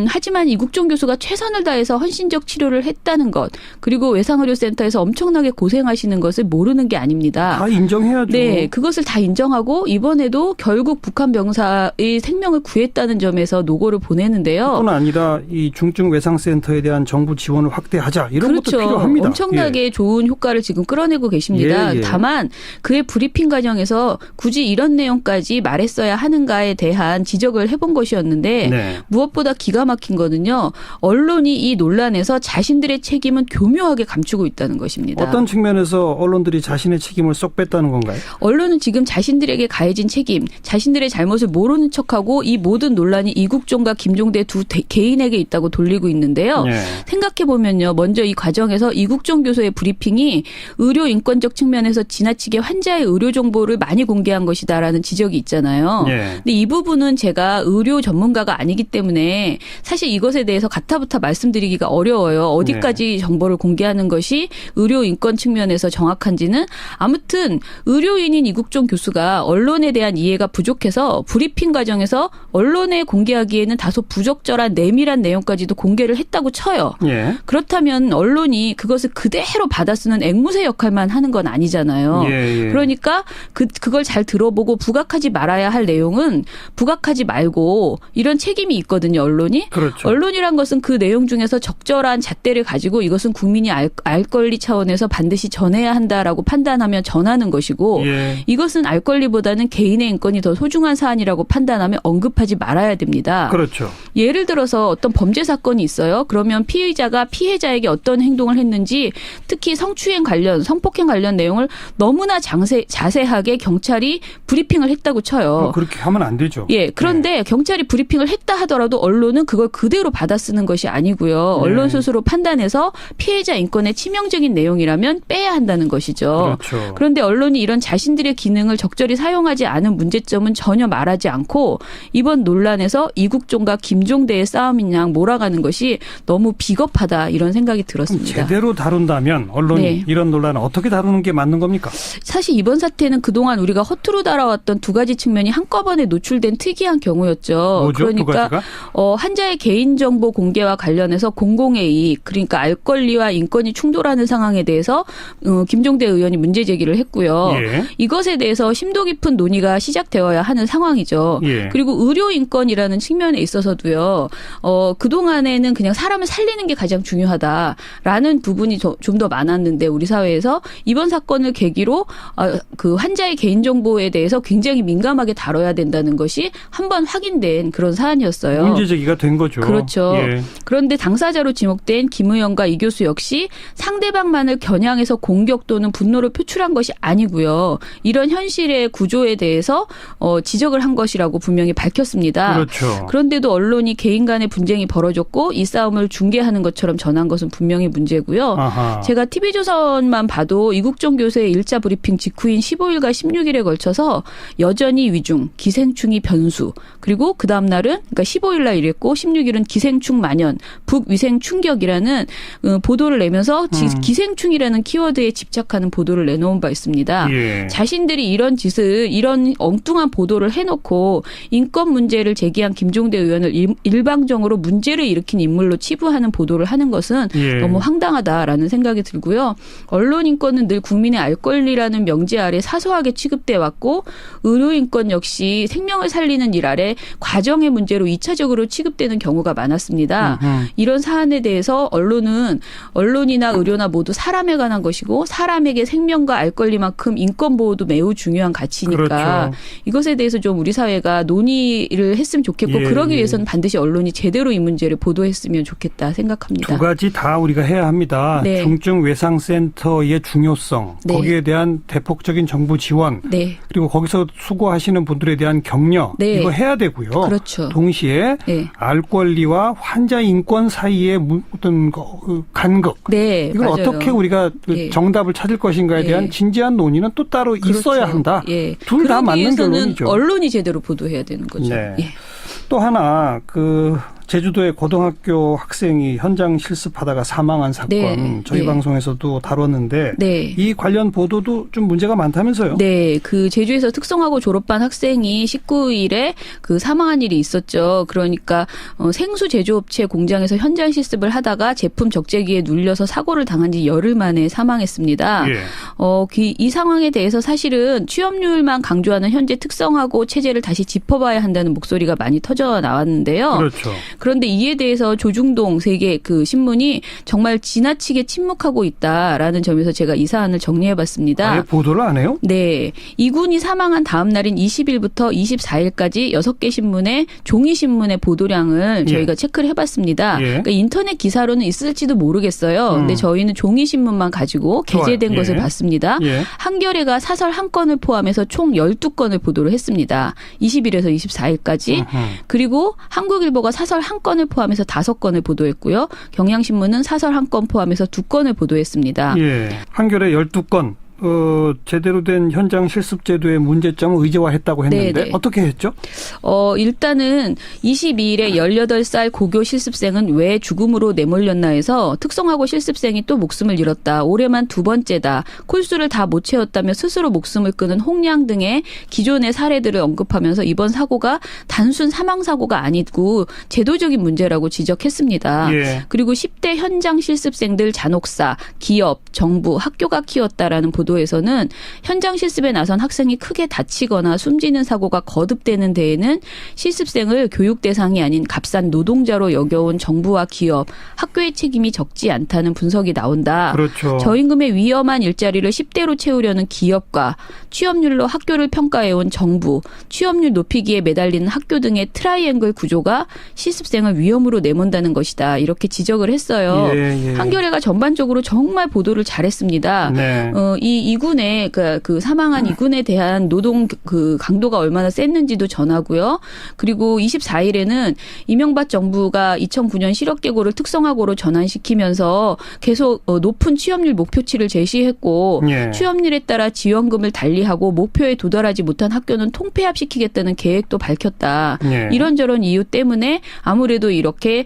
하지만 이국종 교수가 최선을 다해서 헌신적 치료를 했다는 것 그리고 외상의료센터에서 엄청나게 고생하시는 것을 모르는 게 아닙니다. 다 인정해야죠. 네, 그것을 다 인정하고 이번에도 결국 북한 병사의 생명을 구했다는 점에서 노고를 보내는데요. 뿐 아니라 이 중증 외상센터에 대한 정부 지원을 확대하자 이런 그렇죠. 것도 필요합니다. 엄청나게 예. 좋은 효과를 지금 끌어내고 계십니다. 예, 예. 다만 그의 브리핑 과정에서 굳이 이런 내용까지 말했어야 하는가에 대한 지적을 해본 것이었는데 네. 무엇보다 기가 막힌 거는요. 언론이 이 논란에서 자신들의 책임은 교묘하게 감추고 있다는 것입니다. 어떤 측면에서 언론들이 자신의 책임을 쏙 뺐다는 건가요? 언론은 지금 자신들에게 가해진 책임, 자신들의 잘못을 모르는 척하고 이 모든 논란이 이국종과 김종대 두 개인에게 있다고 돌리고 있는데요. 네. 생각해보면요. 먼저 이 과정에서 이국종 교수의 브리핑이 의료 인권적 측면에서 지나치게 환자의 의료 정보를 많이 공개한 것이다라는 지적이 있잖아요. 네. 근데 이 부분은 제가 의료 전문가가 아니기 때문에 사실 이것에 대해서 가타부타 말씀드리기가 어려워요. 어디까지 정보를 공개하는 것이 의료 인권 측면에서 정확한지는 아무튼 의료인인 이국종 교수가 언론에 대한 이해가 부족해서 브리핑 과정에서 언론에 공개하기에는 다소 부적절한 내밀한 내용까지도 공개를 했다고 쳐요. 예. 그렇다면 언론이 그것을 그대로 받아쓰는 앵무새 역할만 하는 건 아니잖아요. 예. 그러니까 그걸 잘 들어보고 부각하지 말아야 할 내용은 부각하지 말고 이런 책임이 있거든요. 언론이. 그렇죠. 언론이란 것은 그 내용 중에서 적절한 잣대를 가지고 이것은 국민이 알 권리 차원에서 반드시 전해야 한다라고 판단하면 전하는 것이고 예. 이것은 알 권리보다는 개인의 인권이 더 소중한 사안이라고 판단하면 언급하지 말아야 됩니다. 그렇죠. 예를 들어서 어떤 범죄 사건이 있어요. 그러면 피의자가 피해자에게 어떤 행동을 했는지 특히 성추행 관련, 성폭행 관련 내용을 너무나 자세하게 경찰이 브리핑을 했다고 쳐요. 그렇게 하면 안 되죠. 예, 그런데 경찰이 브리핑을 했다 하더라도 언론은 그걸 그대로 받아쓰는 것이 아니고요. 언론 스스로 판단해서 피해자 인권에 치명적인 내용이라면 빼야 한다는 것이죠. 그렇죠. 그런데 언론이 이런 자신들의 기능을 적절히 사용하지 않은 문제점은 전혀 말하지 않고 이번 논란에서 이국종과 김종대의 싸움인 양 몰아가는 것이 너무 비겁하다 이런 생각이 들었습니다. 제대로 다룬다면 언론이 네. 이런 논란을 어떻게 다루는 게 맞는 겁니까? 사실 이번 사태는 그동안 우리가 허투루 달아왔던 두 가지 측면이 한꺼번에 노출된 특이한 경우였죠. 뭐죠? 그러니까 환자의 개인정보 공개와 관련해서 공공의 이익, 그러니까 알 권리와 인권이 충돌하는 상황에 대해서 김종대 의원이 문제 제기를 했고요. 예. 이것에 대해서 심도 깊은 논의가 시작되어야 하는 상황이죠. 예. 그리고 의료 인권이라는 측면에 있어서도요. 그동안에는 그냥 사람을 살리는 게 가장 중요하다라는 부분이 좀 더 많았는데 우리 사회에서 이번 사건을 계기로 그 환자의 개인정보에 대해서 굉장히 민감하게 다뤄야 된다는 것이 한번 확인된 그런 사안이었어요. 문제 제기가 된 거죠. 그렇죠. 예. 그런데 당사자로 지목된 김 의원과 이 교수 역시 상대방만을 겨냥해서 공격 또는 분노를 표출한 것이 아니고요. 이런 현실의 구조에 대해서 지적을 한 것이라고 분명히 밝혔습니다. 그렇죠. 그런데도 언론이 개인 간의 분쟁이 벌어졌고 이 싸움을 중계하는 것처럼 전한 것은 분명히 문제고요. 아하. 제가 TV조선만 봐도 이국종 교수의 1차 브리핑 직후인 15일과 16일에 걸쳐서 여전히 위중, 기생충이 변수, 그리고 그 다음 날은 그러니까 15일 날 이랬고 16일은 기생충 만연, 북위생 충격이라는 보도를 내면서 기생충이라는 키워드에 집착하는 보도를 내놓은 바 있습니다. 예. 자신들이 이런 엉뚱한 보도를 해놓고 인권 문제를 제기한 김종대 의원을 일방적으로 문제를 일으킨 인물로 치부하는 보도를 하는 것은 너무 황당하다라는 생각이 들고요. 언론 인권은 늘 국민의 알 권리라는 명제 아래 사소하게 취급돼 왔고 의료 인권 역시 생명을 살리는 일 아래 과정의 문제로 2차적으로 취급되는 경우가 많았습니다. 이런 사안에 대해서 언론이나 의료나 모두 사람에 관한 것이고 사람에게 생명과 알 권리만큼 인권 보호도 매우 중요한 가치니까 그렇죠. 이것에 대해서 좀 우리 사회가 논의를 했으면 좋겠고 그러기 위해서는 반드시 언론이 제대로 이 문제를 보도했으면 좋겠다 생각합니다. 두 가지 다 우리가 해야 합니다. 네. 중증 외상센터의 중요성, 네. 거기에 대한 대폭적인 정부 지원, 네. 그리고 거기서 수고하시는 분들에 대한 격려, 네. 이거 해야 되고요. 그렇죠. 동시에 네. 알 권리와 환자 인권 사이의 어떤 간극, 네, 이걸 맞아요. 어떻게 우리가 예. 정답을 찾을 것인가에 대한 예. 진지한 논의는 또 따로 그렇죠. 있어야 한다. 예. 둘 다 그러기 맞는 위해서는 결론이죠. 언론이 제대로 보도해야 되는 거죠. 네. 예. 또 하나 제주도의 고등학교 학생이 현장 실습하다가 사망한 사건 네. 저희 네. 방송에서도 다뤘는데 네. 이 관련 보도도 좀 문제가 많다면서요? 네, 그 제주에서 특성화고 졸업반 학생이 19일에 그 사망한 일이 있었죠. 그러니까 생수 제조업체 공장에서 현장 실습을 하다가 제품 적재기에 눌려서 사고를 당한 지 열흘 만에 사망했습니다. 예. 이 상황에 대해서 사실은 취업률만 강조하는 현재 특성화고 체제를 다시 짚어봐야 한다는 목소리가 많이 터져 나왔는데요. 그렇죠. 그런데 이에 대해서 조중동 세계 그 신문이 정말 지나치게 침묵하고 있다라는 점에서 제가 이 사안을 정리해봤습니다. 아예 보도를 안 해요? 네. 이군이 사망한 다음 날인 20일부터 24일까지 6개 신문의 종이신문의 보도량을 저희가 체크를 해봤습니다. 그러니까 인터넷 기사로는 있을지도 모르겠어요. 근데 저희는 종이신문만 가지고 게재된 것을 봤습니다. 한겨레가 사설 한 건을 포함해서 총 12건을 보도를 했습니다. 20일에서 24일까지. 그리고 한국일보가 사설 한 건을 포함해서 5건을 보도했고요. 경향신문은 사설 한 건 포함해서 2건을 보도했습니다. 예. 한겨레 12건. 제대로 된 현장 실습 제도의 문제점을 의제화했다고 했는데 네네. 어떻게 했죠? 일단은 22일에 18살 고교 실습생은 왜 죽음으로 내몰렸나 해서 특성화고 실습생이 또 목숨을 잃었다. 올해만 2번째다. 콜수를 다 못 채웠다며 스스로 목숨을 끊은 홍양 등의 기존의 사례들을 언급하면서 이번 사고가 단순 사망사고가 아니고 제도적인 문제라고 지적했습니다. 예. 그리고 10대 현장 실습생들 잔혹사, 기업, 정부, 학교가 키웠다라는 보도에서는 현장 실습에 나선 학생이 크게 다치거나 숨지는 사고가 거듭되는 데에는 실습생을 교육 대상이 아닌 값싼 노동자로 여겨온 정부와 기업, 학교의 책임이 적지 않다는 분석이 나온다. 그렇죠. 저임금의 위험한 일자리를 10대로 채우려는 기업과 취업률로 학교를 평가해온 정부, 취업률 높이기에 매달리는 학교 등의 트라이앵글 구조가 실습생을 위험으로 내몬다는 것이다. 이렇게 지적을 했어요. 예. 한겨레가 전반적으로 정말 보도를 잘했습니다. 네. 이 군의 그 사망한 이 군에 대한 노동 그 강도가 얼마나 셌는지도 전하고요. 그리고 24일에는 이명박 정부가 2009년 실업계고를 특성화고로 전환시키면서 계속 높은 취업률 목표치를 제시했고 취업률에 따라 지원금을 달리하고 목표에 도달하지 못한 학교는 통폐합시키겠다는 계획도 밝혔다. 이런저런 이유 때문에 아무래도 이렇게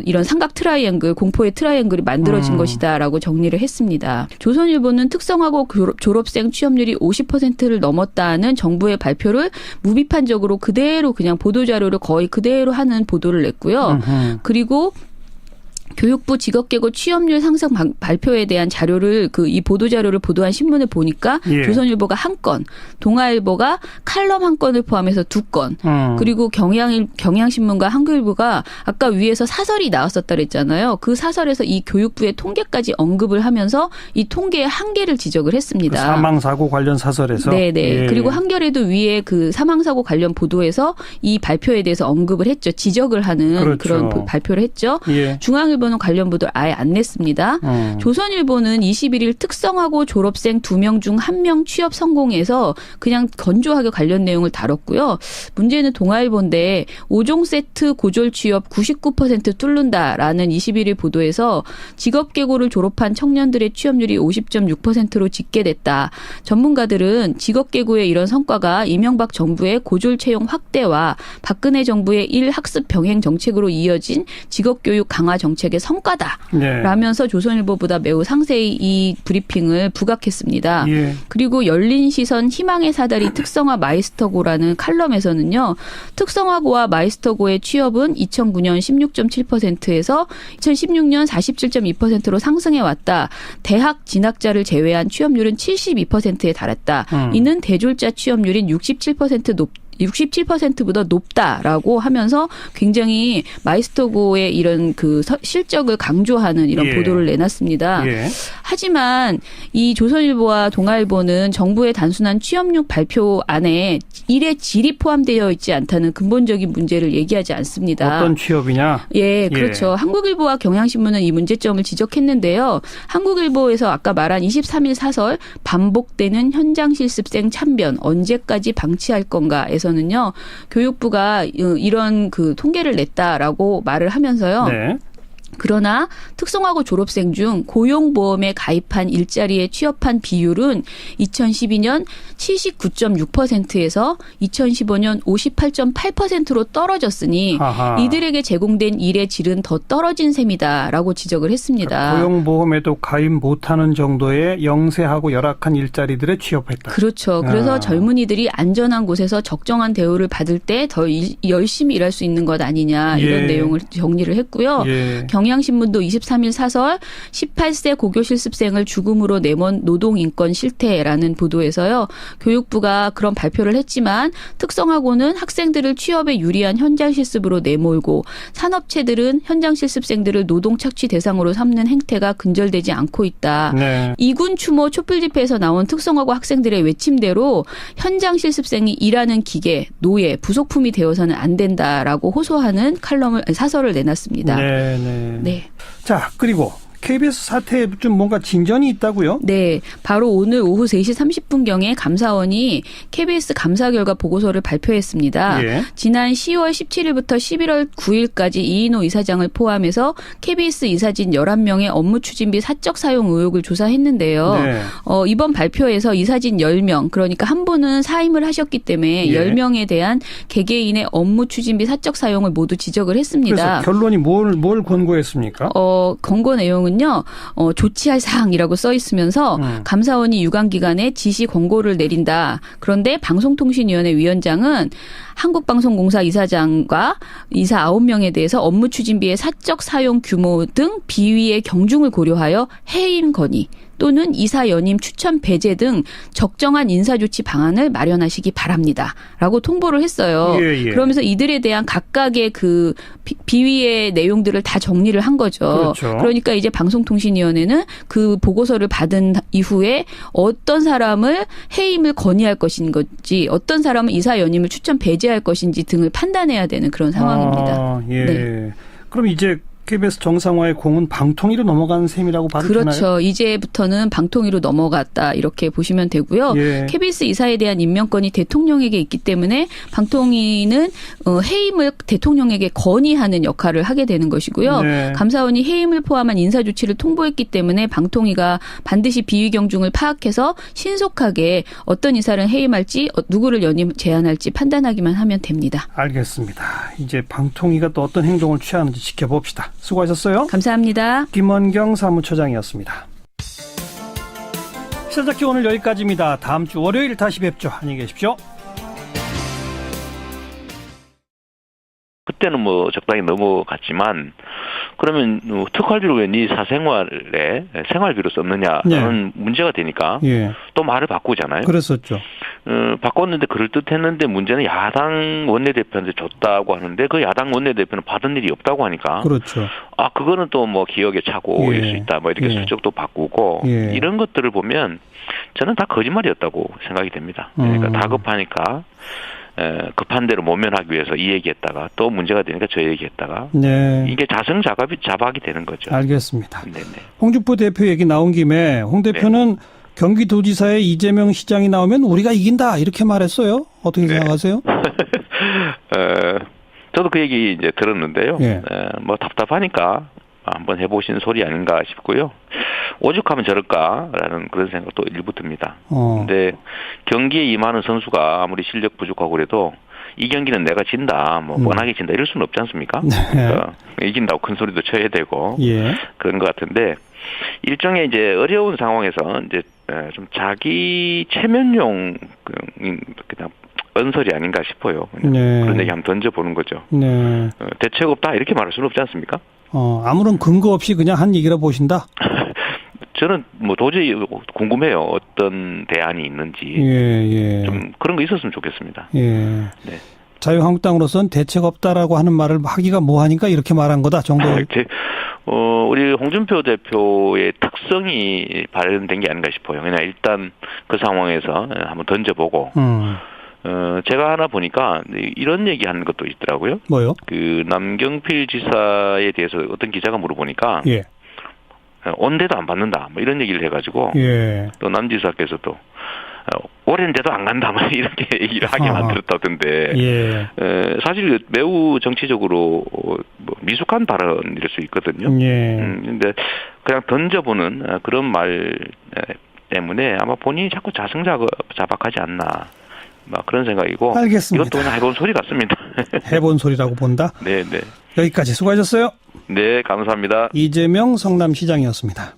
이런 삼각 트라이앵글, 공포의 트라이앵글이 만들어진 것이다라고 정리를 했습니다. 조선일보는 특성화고 졸업생 취업률이 50%를 넘었다는 정부의 발표를 무비판적으로 그대로 그냥 보도자료를 거의 그대로 하는 보도를 냈고요. 그리고 교육부 직업계고 취업률 상승 발표에 대한 자료를 이 보도자료를 보도한 신문을 보니까 조선일보가 1건, 동아일보가 칼럼 1건을 포함해서 2건, 그리고 경향신문과 한국일보가 아까 위에서 사설이 나왔었다 그랬잖아요. 그 사설에서 이 교육부의 통계까지 언급을 하면서 이 통계의 한계를 지적을 했습니다. 그 사망사고 관련 사설에서? 네네. 그리고 한겨레도 위에 그 사망사고 관련 보도에서 이 발표에 대해서 언급을 했죠. 지적을 하는 그런 발표를 했죠. 중앙일보는 관련 보도를 아예 안 냈습니다. 조선일보는 21일 특성화고 졸업생 2명 중 1명 취업 성공해서 그냥 건조하게 관련 내용을 다뤘고요. 문제는 동아일보인데 5종 세트 고졸 취업 99% 뚫는다라는 21일 보도에서 직업계고를 졸업한 청년들의 취업률이 50.6%로 집계됐다. 전문가들은 직업계고의 이런 성과가 이명박 정부의 고졸 채용 확대와 박근혜 정부의 학습 병행 정책으로 이어진 직업교육 강화 정책의 성과다. 라면서 조선일보보다 매우 상세히 이 브리핑을 부각했습니다. 그리고 열린시선 희망의 사다리 특성화 마이스터고라는 칼럼에서는요. 특성화고와 마이스터고의 취업은 2009년 16.7%에서 2016년 47.2%로 상승해왔다. 대학 진학자를 제외한 취업률은 72%에 달했다. 이는 대졸자 취업률인 67%보다 높다라고 하면서 굉장히 마이스터고의 이런 그 실적을 강조하는 이런 보도를 내놨습니다. 하지만 이 조선일보와 동아일보는 정부의 단순한 취업률 발표 안에 일의 질이 포함되어 있지 않다는 근본적인 문제를 얘기하지 않습니다. 어떤 취업이냐? 예, 그렇죠. 예. 한국일보와 경향신문은 이 문제점을 지적했는데요. 한국일보에서 아까 말한 23일 사설 반복되는 현장 실습생 참변 언제까지 방치할 건가에서는요. 교육부가 이런 그 통계를 냈다라고 말을 하면서요. 네. 그러나 특성화고 졸업생 중 고용보험에 가입한 일자리에 취업한 비율은 2012년 79.6%에서 2015년 58.8%로 떨어졌으니 아하. 이들에게 제공된 일의 질은 더 떨어진 셈이다라고 지적을 했습니다. 고용보험에도 가입 못하는 정도의 영세하고 열악한 일자리들에 취업했다. 그렇죠. 그래서 젊은이들이 안전한 곳에서 적정한 대우를 받을 때 더 열심히 일할 수 있는 것 아니냐 이런 내용을 정리를 했고요. 경향신문도 23일 사설 18세 고교 실습생을 죽음으로 내몬 노동인권 실태라는 보도에서요. 교육부가 그런 발표를 했지만 특성화고는 학생들을 취업에 유리한 현장 실습으로 내몰고 산업체들은 현장 실습생들을 노동 착취 대상으로 삼는 행태가 근절되지 않고 있다. 네. 이군 추모 촛불 집회에서 나온 특성화고 학생들의 외침대로 현장 실습생이 일하는 기계, 노예, 부속품이 되어서는 안 된다라고 호소하는 사설을 내놨습니다. 네. 자, 그리고 KBS 사태에 좀 뭔가 진전이 있다고요? 네. 바로 오늘 오후 3시 30분경에 감사원이 KBS 감사 결과 보고서를 발표했습니다. 예. 지난 10월 17일부터 11월 9일까지 이인호 이사장을 포함해서 KBS 이사진 11명의 업무 추진비 사적 사용 의혹을 조사했는데요. 네. 이번 발표에서 이사진 10명, 그러니까 한 분은 사임을 하셨기 때문에 10명에 대한 개개인의 업무 추진비 사적 사용을 모두 지적을 했습니다. 그래서 결론이 뭘 권고했습니까? 권고 내용은 조치할 사항이라고 써 있으면서 감사원이 유관기관에 지시 권고를 내린다. 그런데 방송통신위원회 위원장은 한국방송공사 이사장과 이사 9명에 대해서 업무 추진비의 사적 사용 규모 등 비위의 경중을 고려하여 해임 건의 또는 이사 연임 추천 배제 등 적정한 인사조치 방안을 마련하시기 바랍니다. 라고 통보를 했어요. 예. 그러면서 이들에 대한 각각의 그 비위의 내용들을 다 정리를 한 거죠. 그렇죠. 그러니까 이제 방송통신위원회는 그 보고서를 받은 이후에 어떤 사람을 해임을 건의할 것인지 어떤 사람은 이사 연임을 추천 배제할 것인지 등을 판단해야 되는 그런 상황입니다. 예. 네. 그럼 이제 KBS 정상화의 공은 방통위로 넘어가는 셈이라고 봐도 되나요? 그렇죠. 이제부터는 방통위로 넘어갔다 이렇게 보시면 되고요. 예. KBS 이사에 대한 임명권이 대통령에게 있기 때문에 방통위는 해임을 대통령에게 건의하는 역할을 하게 되는 것이고요. 네. 감사원이 해임을 포함한 인사조치를 통보했기 때문에 방통위가 반드시 비위 경중을 파악해서 신속하게 어떤 이사를 해임할지 누구를 연임 제안할지 판단하기만 하면 됩니다. 알겠습니다. 이제 방통위가 또 어떤 행동을 취하는지 지켜봅시다. 수고하셨어요. 감사합니다. 김원경 사무처장이었습니다. 시사잡기 오늘 여기까지입니다. 다음 주 월요일 다시 뵙죠. 안녕히 계십시오. 그때는 뭐 적당히 넘어갔지만 그러면 특활비를 왜 네 사생활에 생활비로 썼느냐는 문제가 되니까 또 말을 바꾸잖아요. 그랬었죠. 바꿨는데 그럴듯했는데 문제는 야당 원내대표한테 줬다고 하는데 그 야당 원내대표는 받은 일이 없다고 하니까. 그렇죠. 그거는 또 뭐 기억의 착오일 수 있다. 뭐 이렇게 슬쩍도 바꾸고 이런 것들을 보면 저는 다 거짓말이었다고 생각이 됩니다. 그러니까 다급하니까. 급한 대로 모면하기 위해서 이 얘기했다가 또 문제가 되니까 저 얘기했다가 이게 자성자박이 되는 거죠. 알겠습니다. 네네. 홍준표 대표 얘기 나온 김에 홍 대표는 경기도지사에 이재명 시장이 나오면 우리가 이긴다 이렇게 말했어요. 어떻게 생각하세요? 저도 그 얘기 이제 들었는데요. 뭐 답답하니까 한번 해보신 소리 아닌가 싶고요. 오죽하면 저럴까라는 그런 생각도 일부 듭니다. 근데 경기에 임하는 선수가 아무리 실력 부족하고 그래도 이 경기는 내가 진다, 뭐 뻔하게 진다 이럴 수는 없지 않습니까? 그러니까 이긴다고 큰 소리도 쳐야 되고 그런 것 같은데 일종의 이제 어려운 상황에서 이제 좀 자기 체면용 그냥 언설이 아닌가 싶어요. 그런 얘기 한번 던져보는 거죠. 대책 없다 이렇게 말할 수는 없지 않습니까? 아무런 근거 없이 그냥 한 얘기라 보신다? 저는 뭐 도저히 궁금해요. 어떤 대안이 있는지. 좀 그런 거 있었으면 좋겠습니다. 네. 자유한국당으로서는 대책 없다라고 하는 말을 하기가 뭐하니까 이렇게 말한 거다 정도. 우리 홍준표 대표의 특성이 발현된 게 아닌가 싶어요. 그냥 일단 그 상황에서 한번 던져보고. 제가 하나 보니까 이런 얘기 하는 것도 있더라고요. 뭐요? 그 남경필 지사에 대해서 어떤 기자가 물어보니까. 예. 온데도 안 받는다. 뭐 이런 얘기를 해가지고. 예. 또 남 지사께서도 오랜데도 안 간다. 뭐 이렇게 얘기를 하게 만들었다던데. 예. 사실 매우 정치적으로 뭐 미숙한 발언일 수 있거든요. 예. 근데 그냥 던져보는 그런 말 때문에 아마 본인이 자꾸 자승자박하지 않나. 막 그런 생각이고. 알겠습니다. 이것도 그냥 해본 소리 같습니다. 해본 소리라고 본다? 네네. 여기까지 수고하셨어요. 네, 감사합니다. 이재명 성남시장이었습니다.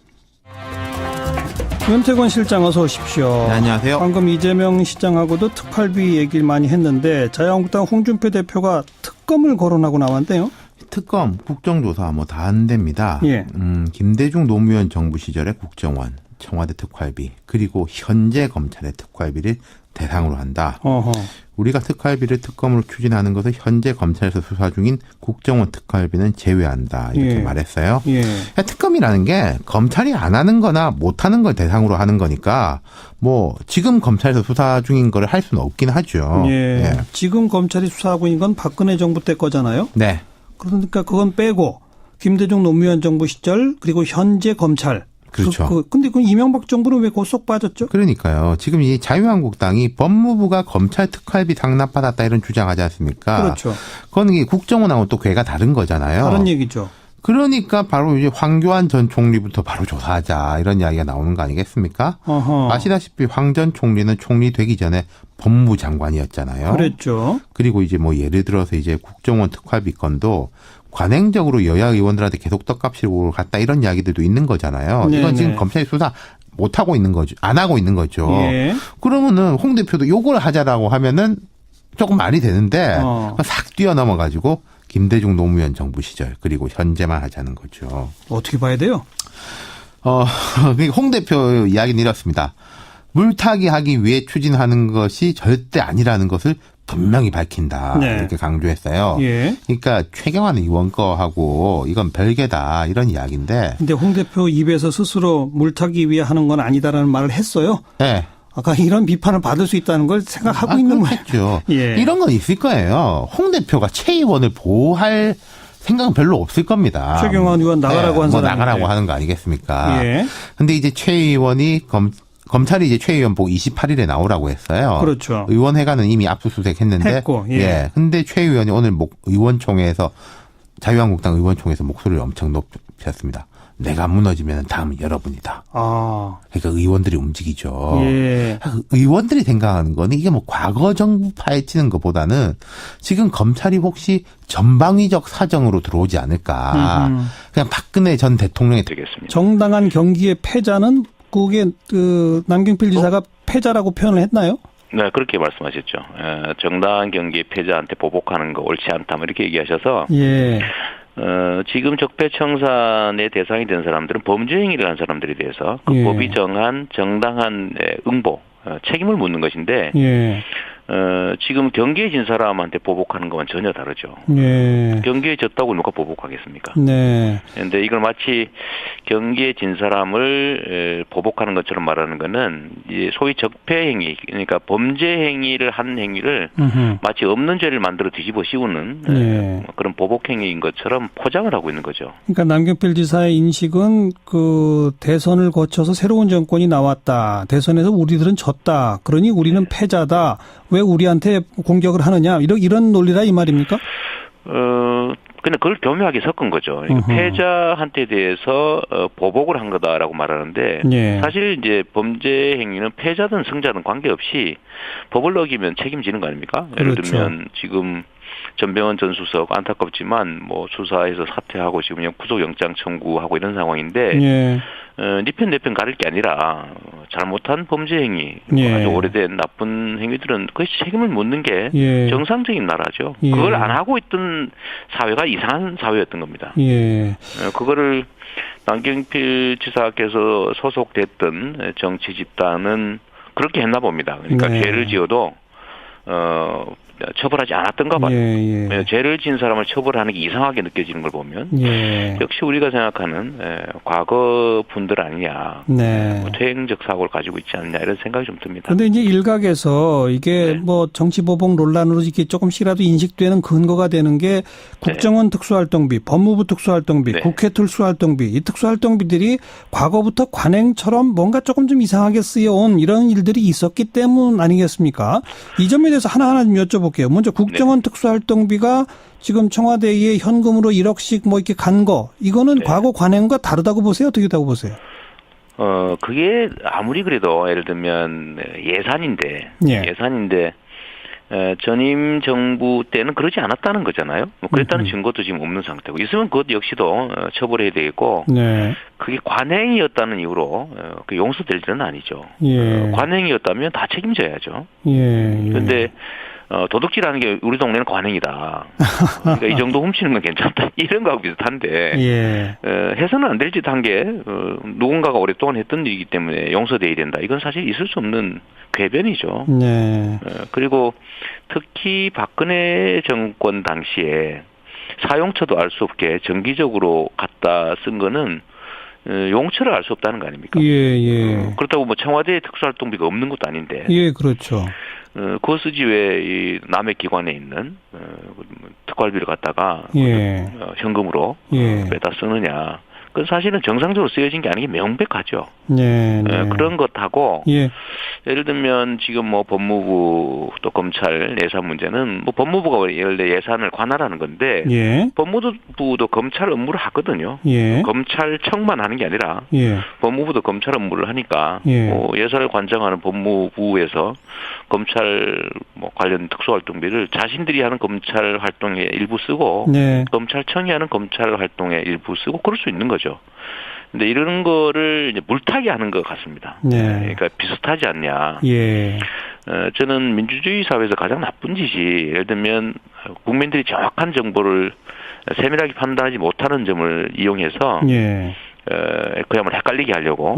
윤태권 실장 어서 오십시오. 네, 안녕하세요. 방금 이재명 시장하고도 특활비 얘기를 많이 했는데 자유한국당 홍준표 대표가 특검을 거론하고 나왔는데요. 특검, 국정조사 뭐 다 안 됩니다. 예. 김대중 노무현 정부 시절의 국정원, 청와대 특활비, 그리고 현재 검찰의 특활비를 대상으로 한다. 어허. 우리가 특활비를 특검으로 추진하는 것을 현재 검찰에서 수사 중인 국정원 특활비는 제외한다. 이렇게 말했어요. 예. 특검이라는 게 검찰이 안 하는 거나 못 하는 걸 대상으로 하는 거니까 뭐 지금 검찰에서 수사 중인 걸 할 수는 없긴 하죠. 예. 지금 검찰이 수사하고 있는 건 박근혜 정부 때 거잖아요. 네. 그러니까 그건 빼고 김대중 노무현 정부 시절 그리고 현재 검찰. 그렇죠. 근데 그 이명박 정부는 왜 고속 빠졌죠? 그러니까요. 지금 이 자유한국당이 법무부가 검찰 특활비 상납받았다 이런 주장하지 않습니까? 그렇죠. 그건 이 국정원하고 또 괴가 다른 거잖아요. 다른 얘기죠. 그러니까 바로 이제 황교안 전 총리부터 바로 조사하자 이런 이야기가 나오는 거 아니겠습니까? 어허. 아시다시피 황 전 총리는 총리 되기 전에 법무부 장관이었잖아요. 그랬죠. 그리고 이제 뭐 예를 들어서 이제 국정원 특활비 건도 관행적으로 여야 의원들한테 계속 떡값으로 갔다 이런 이야기들도 있는 거잖아요. 네네. 이건 지금 검찰이 수사 못 하고 있는 거죠. 안 하고 있는 거죠. 예. 그러면은 홍 대표도 요걸 하자라고 하면은 조금 말이 되는데 싹 뛰어넘어 가지고 김대중 노무현 정부 시절 그리고 현재만 하자는 거죠. 어떻게 봐야 돼요? 홍 대표 이야기는 이렇습니다. 물타기 하기 위해 추진하는 것이 절대 아니라는 것을 분명히 밝힌다. 네. 이렇게 강조했어요. 예. 그러니까 최경환 의원 거하고 이건 별개다 이런 이야기인데. 근데 홍 대표 입에서 스스로 물타기 위해 하는 건 아니다라는 말을 했어요. 네. 아까 이런 비판을 받을 수 있다는 걸 생각하고 있는 거죠. 예. 이런 건 있을 거예요. 홍 대표가 최 의원을 보호할 생각은 별로 없을 겁니다. 최경환 의원 나가라고 한 뭐 사람인데. 나가라고 하는 거 아니겠습니까? 예. 근데 이제 최 의원이 검찰이 이제 최 의원 보고 28일에 나오라고 했어요. 그렇죠. 의원회관은 이미 압수수색했는데. 했고, 예. 근데 최 의원이 오늘 의원총회에서 자유한국당 의원총회에서 목소리를 엄청 높였습니다. 내가 무너지면 다음은 여러분이다. 그러니까 의원들이 움직이죠. 예. 의원들이 생각하는 거는 이게 뭐 과거 정부 파헤치는 것보다는 지금 검찰이 혹시 전방위적 사정으로 들어오지 않을까. 그냥 박근혜 전 대통령이 되겠습니다. 정당한 경기의 패자는 그게 남경필 지사가 패자라고 표현을 했나요? 네, 그렇게 말씀하셨죠. 정당한 경기의 패자한테 보복하는 거 옳지 않다, 뭐 이렇게 얘기하셔서. 예. 지금 적폐청산의 대상이 된 사람들은 범죄 행위를 한 사람들에 대해서 그 법이 정한 정당한 응보, 책임을 묻는 것인데. 예. 지금 경기에 진 사람한테 보복하는 것은 전혀 다르죠. 예. 경기에 졌다고 누가 보복하겠습니까? 네. 그런데 이걸 마치 경기에 진 사람을 보복하는 것처럼 말하는 것은 소위 적폐 행위, 그러니까 범죄 행위를 한 행위를 마치 없는 죄를 만들어 뒤집어 씌우는 그런 보복 행위인 것처럼 포장을 하고 있는 거죠. 그러니까 남경필 지사의 인식은 그 대선을 거쳐서 새로운 정권이 나왔다. 대선에서 우리들은 졌다. 그러니 우리는 패자다. 왜 우리한테 공격을 하느냐 이런 논리라 이 말입니까? 근데 그걸 교묘하게 섞은 거죠. 패자한테 대해서 보복을 한 거다라고 말하는데 사실 이제 범죄 행위는 패자든 승자든 관계없이 법을 어기면 책임지는 거 아닙니까? 예를 들면 지금 전병헌 전 수석 안타깝지만 뭐 수사에서 사퇴하고 지금 구속영장 청구하고 이런 상황인데 네 편 내 편 가릴 게 아니라 잘못한 범죄 행위, 아주 오래된 나쁜 행위들은 그것이 책임을 묻는 게 정상적인 나라죠. 그걸 안 하고 있던 사회가 이상한 사회였던 겁니다. 그거를 남경필 지사께서 소속됐던 정치 집단은 그렇게 했나 봅니다. 그러니까 죄를 지어도 처벌하지 않았던가 봐요. 죄를 지은 사람을 처벌하는 게 이상하게 느껴지는 걸 보면 역시 우리가 생각하는 과거 분들 아니냐. 뭐 퇴행적 사고를 가지고 있지 않느냐 이런 생각이 좀 듭니다. 그런데 이제 일각에서 이게 뭐 정치보복 논란으로 이렇게 조금씩이라도 인식되는 근거가 되는 게 국정원 특수활동비, 법무부 특수활동비, 국회 특수활동비, 이 특수활동비들이 과거부터 관행처럼 뭔가 조금 좀 이상하게 쓰여온 이런 일들이 있었기 때문 아니겠습니까? 이 점에 대해서 하나하나 좀 여쭤볼게요. 먼저 국정원 특수활동비가 지금 청와대에 현금으로 1억씩 뭐 이렇게 간 거, 이거는 과거 관행과 다르다고 보세요? 어떻게 다고 보세요? 그게 아무리 그래도 예를 들면 예산인데 전임 정부 때는 그러지 않았다는 거잖아요. 뭐 그랬다는 증거도 지금 없는 상태고 있으면 그것 역시도 처벌해야 되겠고 그게 관행이었다는 이유로 용서될 일은 아니죠. 관행이었다면 다 책임져야죠. 그런데 도둑질하는 게 우리 동네는 관행이다. 그러니까 이 정도 훔치는 건 괜찮다. 이런 거하고 비슷한데 해서는 안 될 짓 한 게 누군가가 오랫동안 했던 일이기 때문에 용서돼야 된다. 이건 사실 있을 수 없는 궤변이죠. 그리고 특히 박근혜 정권 당시에 사용처도 알 수 없게 정기적으로 갖다 쓴 거는 용처를 알 수 없다는 거 아닙니까? 그렇다고 뭐 청와대에 특수활동비가 없는 것도 아닌데. 그렇죠. 그거 쓰지 왜 이 남의 기관에 있는 특활비를 갖다가 현금으로 빼다 쓰느냐. 그건 사실은 정상적으로 쓰여진 게 아닌 게 명백하죠. 그런 것하고 예를 들면 지금 뭐 법무부 또 검찰 예산 문제는 뭐 법무부가 원래 예산을 관할하는 건데 법무부도 검찰 업무를 하거든요. 검찰청만 하는 게 아니라 법무부도 검찰 업무를 하니까 뭐 예산을 관장하는 법무부에서 검찰 뭐 관련 특수활동비를 자신들이 하는 검찰 활동에 일부 쓰고 검찰청이 하는 검찰 활동에 일부 쓰고 그럴 수 있는 거죠. 근데 이런 거를 이제 물타기 하는 것 같습니다. 그러니까 비슷하지 않냐. 저는 민주주의 사회에서 가장 나쁜 짓이 예를 들면 국민들이 정확한 정보를 세밀하게 판단하지 못하는 점을 이용해서 그야말로 헷갈리게 하려고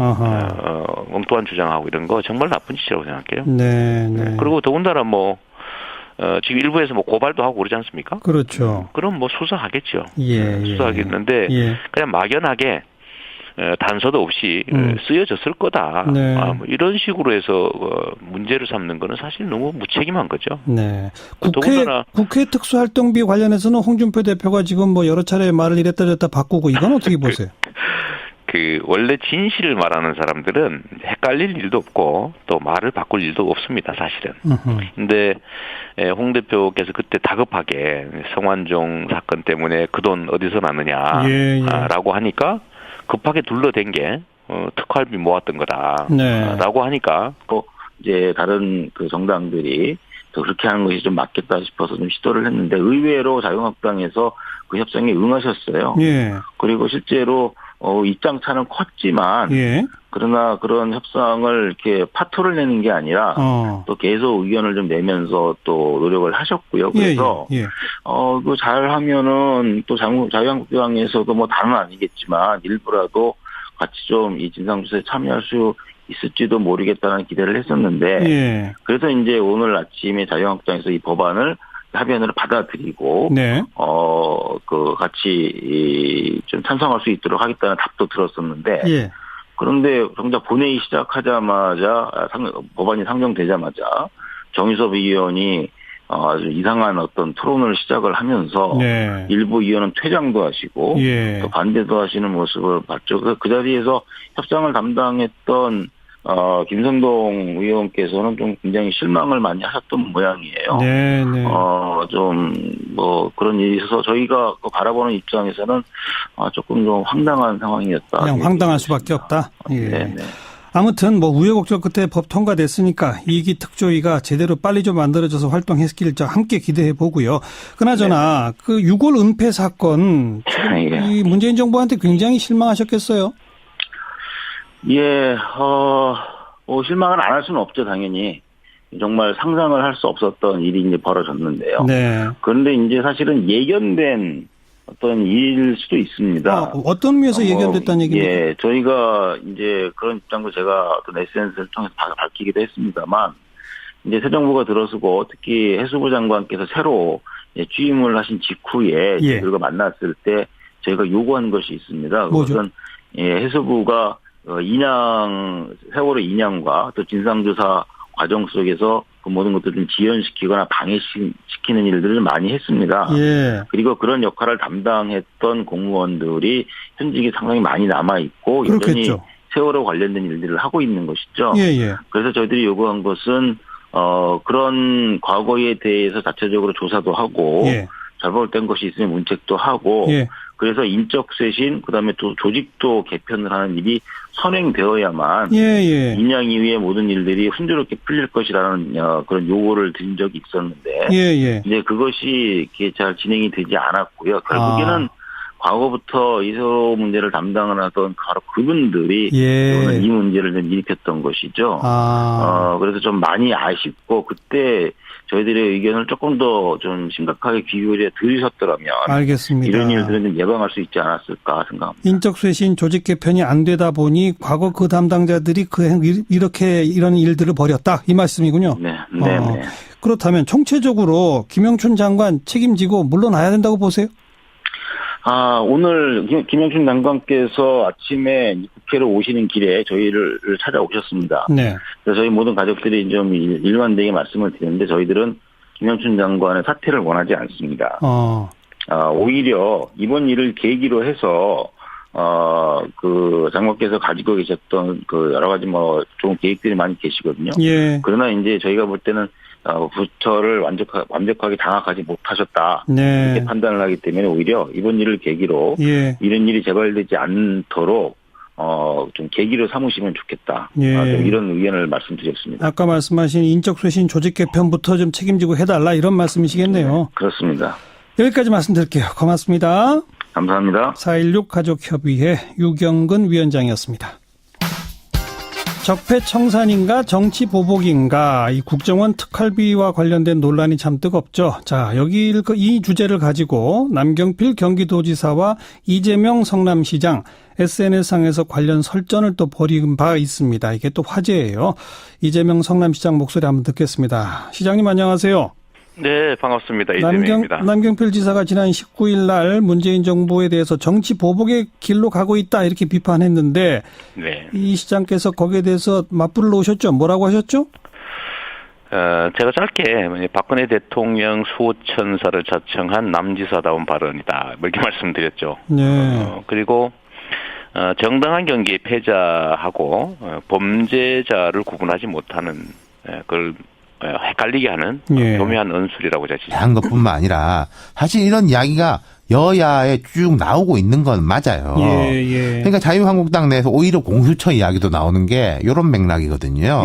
엉뚱한 주장하고 이런 거 정말 나쁜 짓이라고 생각해요. 그리고 더군다나 뭐 지금 일부에서 뭐 고발도 하고 그러지 않습니까? 그렇죠. 그럼 뭐 수사하겠죠. 수사하겠는데 그냥 막연하게 단서도 없이 쓰여졌을 거다. 뭐 이런 식으로 해서 문제를 삼는 거는 사실 너무 무책임한 거죠. 국회 특수활동비 관련해서는 홍준표 대표가 지금 뭐 여러 차례 말을 이랬다 저랬다 바꾸고 이건 어떻게 보세요? 원래 진실을 말하는 사람들은 헷갈릴 일도 없고 또 말을 바꿀 일도 없습니다, 사실은. 근데 홍 대표께서 그때 다급하게 성완종 사건 때문에 그 돈 어디서 났느냐라고 하니까 급하게 둘러댄 게 특활비 모았던 거다라고 하니까 또 이제 다른 그 정당들이 또 그렇게 하는 것이 좀 맞겠다 싶어서 좀 시도를 했는데 의외로 자유한국당에서 그 협상에 응하셨어요. 그리고 실제로 입장 차는 컸지만 그러나 그런 협상을 이렇게 파토를 내는 게 아니라 또 계속 의견을 좀 내면서 또 노력을 하셨고요. 그래서 그 잘하면은 또 자유한국당에서도 뭐 다는 아니겠지만 일부라도 같이 좀 이 진상조사에 참여할 수 있을지도 모르겠다는 기대를 했었는데 그래서 이제 오늘 아침에 자유한국당에서 이 법안을 합의안으로 받아들이고 그 같이 좀 찬성할 수 있도록 하겠다는 답도 들었었는데 그런데 정작 본회의 시작하자마자 법안이 상정되자마자 정유섭 의원이 아주 이상한 어떤 토론을 시작을 하면서 일부 의원은 퇴장도 하시고 또 반대도 하시는 모습을 봤죠. 그 자리에서 협상을 담당했던 김선동 의원께서는 좀 굉장히 실망을 많이 하셨던 모양이에요. 좀 뭐 그런 일이 있어서 저희가 바라보는 입장에서는 조금 좀 황당한 상황이었다. 그냥 황당할 수밖에 없다. 아무튼 뭐 우여곡절 끝에 법 통과됐으니까 이기 특조위가 제대로 빨리 좀 만들어져서 활동했길 함께 기대해 보고요. 그나저나 그 6월 은폐 사건 이 문재인 정부한테 굉장히 실망하셨겠어요? 실망을 안 할 수는 없죠, 당연히. 정말 상상을 할 수 없었던 일이 이제 벌어졌는데요. 그런데 이제 사실은 예견된 어떤 일일 수도 있습니다. 어떤 의미에서 예견됐다는 얘기입니까? 저희가 이제 그런 입장도 제가 어떤 SNS를 통해서 밝히기도 했습니다만, 이제 새 정부가 들어서고 특히 해수부 장관께서 새로 취임을 하신 직후에 저희가 만났을 때 저희가 요구한 것이 있습니다. 그것은 해수부가 세월호 인양과 또 진상조사 과정 속에서 그 모든 것들을 좀 지연시키거나 방해시키는 일들을 많이 했습니다. 그리고 그런 역할을 담당했던 공무원들이 현직이 상당히 많이 남아있고 여전히 세월호 관련된 일들을 하고 있는 것이죠. 그래서 저희들이 요구한 것은 그런 과거에 대해서 자체적으로 조사도 하고 잘못된 것이 있으면 문책도 하고 그래서 인적 쇄신 그다음에 또 조직도 개편을 하는 일이 선행되어야만 인양 이후의 모든 일들이 순조롭게 풀릴 것이라는 그런 요구를 드린 적이 있었는데 이제 그것이 이렇게 잘 진행이 되지 않았고요. 결국에는 과거부터 이 세월호 문제를 담당을 하던 바로 그분들이 이 문제를 좀 일으켰던 것이죠. 그래서 좀 많이 아쉽고 그때 저희들의 의견을 조금 더 좀 심각하게 귀결해 들으셨더라면 알겠습니다. 이런 일들은 좀 예방할 수 있지 않았을까 생각합니다. 인적 쇄신 조직 개편이 안 되다 보니 과거 그 담당자들이 이런 일들을 벌였다 이 말씀이군요. 네. 그렇다면 총체적으로 김영춘 장관 책임지고 물러나야 된다고 보세요? 오늘 김영춘 장관께서 아침에 국회로 오시는 길에 저희를 찾아오셨습니다. 그래서 저희 모든 가족들이 좀 일관되게 말씀을 드렸는데 저희들은 김영춘 장관의 사퇴를 원하지 않습니다. 오히려 이번 일을 계기로 해서 그 장관께서 가지고 계셨던 그 여러 가지 좋은 계획들이 많이 계시거든요. 그러나 이제 저희가 볼 때는 부처를 완벽하게 장악하지 못하셨다. 이렇게 판단을 하기 때문에 오히려 이번 일을 계기로 이런 일이 재발되지 않도록 좀 계기로 삼으시면 좋겠다. 이런 의견을 말씀드렸습니다. 아까 말씀하신 인적 쇄신 조직 개편부터 좀 책임지고 해달라 이런 말씀이시겠네요. 그렇습니다. 여기까지 말씀드릴게요. 고맙습니다. 감사합니다. 4.16 가족협의회 유경근 위원장이었습니다. 적폐청산인가 정치보복인가 이 국정원 특활비와 관련된 논란이 참 뜨겁죠. 자, 이 주제를 가지고 남경필 경기도지사와 이재명 성남시장 SNS상에서 관련 설전을 또 벌인 바 있습니다. 이게 또 화제예요. 이재명 성남시장 목소리 한번 듣겠습니다. 시장님 안녕하세요. 네, 반갑습니다. 이재명입니다. 남경필 지사가 지난 19일 날 문재인 정부에 대해서 정치 보복의 길로 가고 있다 이렇게 비판했는데 이 시장께서 거기에 대해서 맞불을 놓으셨죠? 뭐라고 하셨죠? 제가 짧게 박근혜 대통령 수호천사를 자청한 남지사다운 발언이다 이렇게 말씀드렸죠. 그리고 정당한 경기의 패자하고 범죄자를 구분하지 못하는 그걸 헷갈리게 하는 교묘한 언술이라고 제가 한 것뿐만 아니라 사실 이런 이야기가 여야에 쭉 나오고 있는 건 맞아요. 그러니까 자유한국당 내에서 오히려 공수처 이야기도 나오는 게 이런 맥락이거든요.